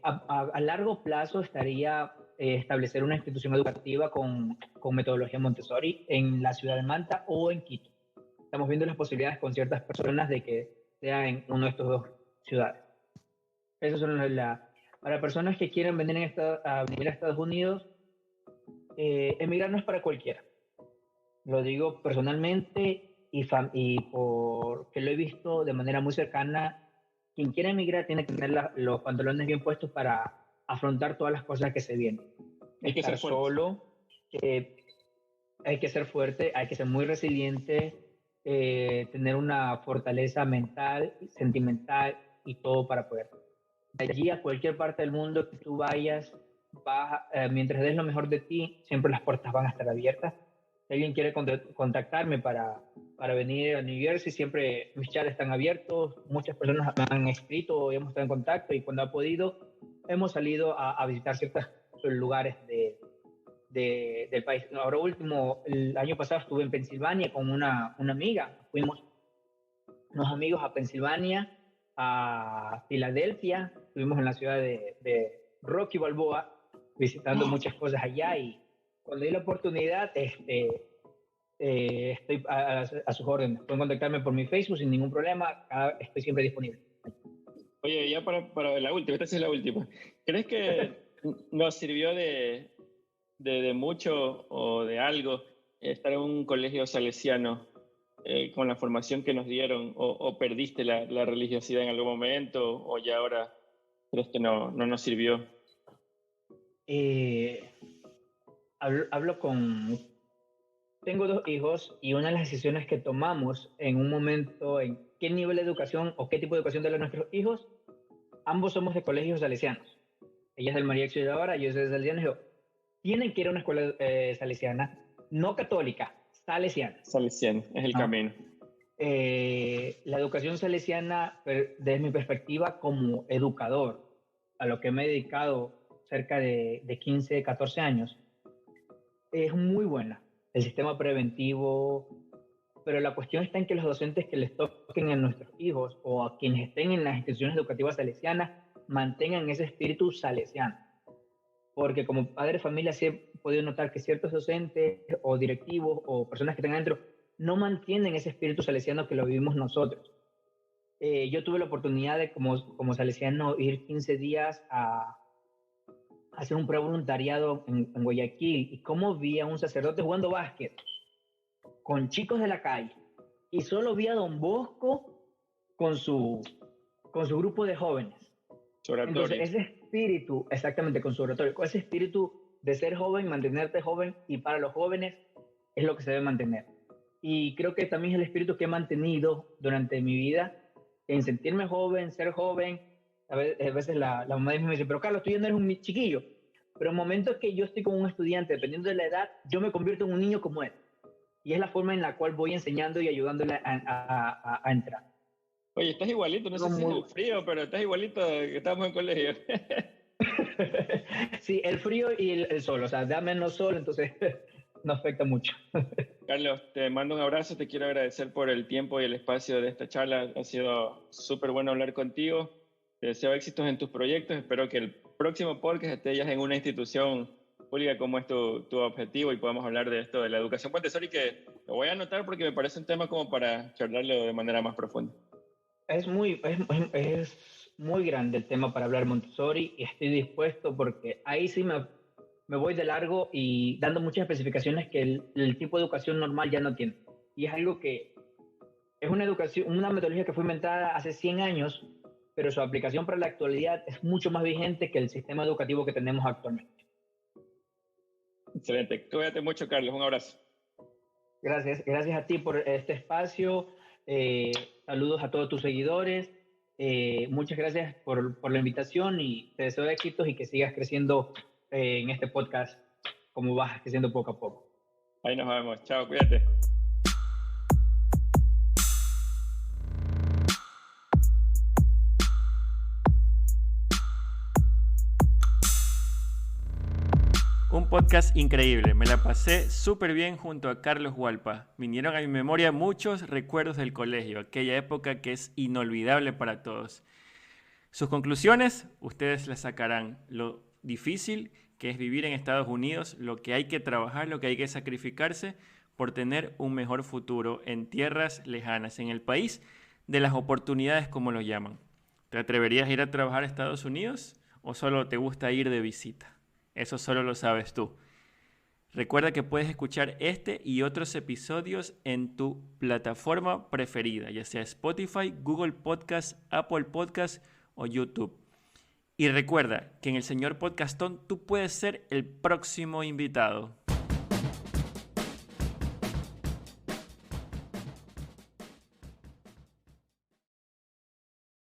A largo plazo estaría establecer una institución educativa con metodología Montessori en la ciudad de Manta o en Quito. Estamos viendo las posibilidades con ciertas personas de que sea en una de estas 2 ciudades. Esas son para personas que quieren venir a venir a Estados Unidos, emigrar no es para cualquiera. Lo digo personalmente y porque lo he visto de manera muy cercana. Quien quiere emigrar tiene que tener los pantalones bien puestos para afrontar todas las cosas que se vienen. Hay que ser fuerte. Solo, hay que ser fuerte, hay que ser muy resiliente, tener una fortaleza mental, sentimental y todo para poder. De allí a cualquier parte del mundo que tú vayas, mientras des lo mejor de ti, siempre las puertas van a estar abiertas. Si alguien quiere contactarme para venir a New Jersey, siempre mis chats están abiertos. Muchas personas me han escrito y hemos estado en contacto, y cuando ha podido, hemos salido a visitar ciertos lugares del país. Ahora último, el año pasado estuve en Pensilvania con una amiga. Fuimos unos amigos a Pensilvania, a Filadelfia, estuvimos en la ciudad de Rocky Balboa, visitando muchas cosas allá, y cuando hay la oportunidad, estoy a sus órdenes. Pueden contactarme por mi Facebook sin ningún problema, estoy siempre disponible. Oye, ya para la última, esta sí es la última. ¿Crees que nos sirvió de mucho o de algo estar en un colegio salesiano con la formación que nos dieron? ¿O perdiste la religiosidad en algún momento? ¿O ya ahora crees que no nos sirvió? Hablo tengo 2 hijos, y una de las decisiones que tomamos en un momento en qué nivel de educación o qué tipo de educación darle a nuestros hijos, ambos somos de colegios salesianos. Ella es del María Auxiliadora, yo soy de Salesianos. Yo, tienen que ir a una escuela salesiana, no católica, salesiana. Salesiano, es el camino. La educación salesiana, desde mi perspectiva como educador, a lo que me he dedicado cerca de 15, 14 años, es muy buena. El sistema preventivo, pero la cuestión está en que los docentes que les toquen a nuestros hijos o a quienes estén en las instituciones educativas salesianas mantengan ese espíritu salesiano. Porque como padre de familia sí he podido notar que ciertos docentes o directivos o personas que están adentro no mantienen ese espíritu salesiano que lo vivimos nosotros. Yo tuve la oportunidad de, como salesiano, ir 15 días a hacer un pre-voluntariado en Guayaquil, y cómo vi a un sacerdote jugando básquet con chicos de la calle, y solo vi a Don Bosco con su grupo de jóvenes. Entonces, ese espíritu, exactamente, con su oratorio, con ese espíritu de ser joven, mantenerte joven, y para los jóvenes es lo que se debe mantener. Y creo que también es el espíritu que he mantenido durante mi vida, en sentirme joven, ser joven. A veces la mamá de mí me dice, pero Carlos, tú ya no eres un chiquillo. Pero en momentos que yo estoy con un estudiante, dependiendo de la edad, yo me convierto en un niño como él. Y es la forma en la cual voy enseñando y ayudándole a entrar. Oye, estás igualito, no sé si es el frío, pero estás igualito que estábamos en colegio. Sí, el frío y el sol, o sea, da menos sol, entonces no afecta mucho. Carlos, te mando un abrazo, te quiero agradecer por el tiempo y el espacio de esta charla. Ha sido súper bueno hablar contigo. Te deseo éxitos en tus proyectos. Espero que el próximo podcast estés ya en una institución pública como es tu objetivo, y podamos hablar de esto, de la educación Montessori, que lo voy a anotar porque me parece un tema como para charlarlo de manera más profunda. Es muy grande el tema para hablar Montessori, y estoy dispuesto, porque ahí sí me voy de largo y dando muchas especificaciones que el tipo de educación normal ya no tiene. Y es algo que Es una educación, una metodología que fue inventada hace 100 años, pero su aplicación para la actualidad es mucho más vigente que el sistema educativo que tenemos actualmente. Excelente. Cuídate mucho, Carlos. Un abrazo. Gracias a ti por este espacio. Saludos a todos tus seguidores. Muchas gracias por la invitación y te deseo éxitos y que sigas creciendo en este podcast como vas creciendo poco a poco. Ahí nos vemos. Chao, cuídate. Un podcast increíble, me la pasé súper bien junto a Carlos Hualpa. Vinieron a mi memoria muchos recuerdos del colegio, aquella época que es inolvidable para todos. Sus conclusiones, ustedes las sacarán. Lo difícil que es vivir en Estados Unidos, lo que hay que trabajar, lo que hay que sacrificarse por tener un mejor futuro en tierras lejanas, en el país de las oportunidades, como lo llaman. ¿Te atreverías a ir a trabajar a Estados Unidos o solo te gusta ir de visita? Eso solo lo sabes tú. Recuerda que puedes escuchar este y otros episodios en tu plataforma preferida, ya sea Spotify, Google Podcast, Apple Podcast o YouTube. Y recuerda que en el Señor Podcastón tú puedes ser el próximo invitado.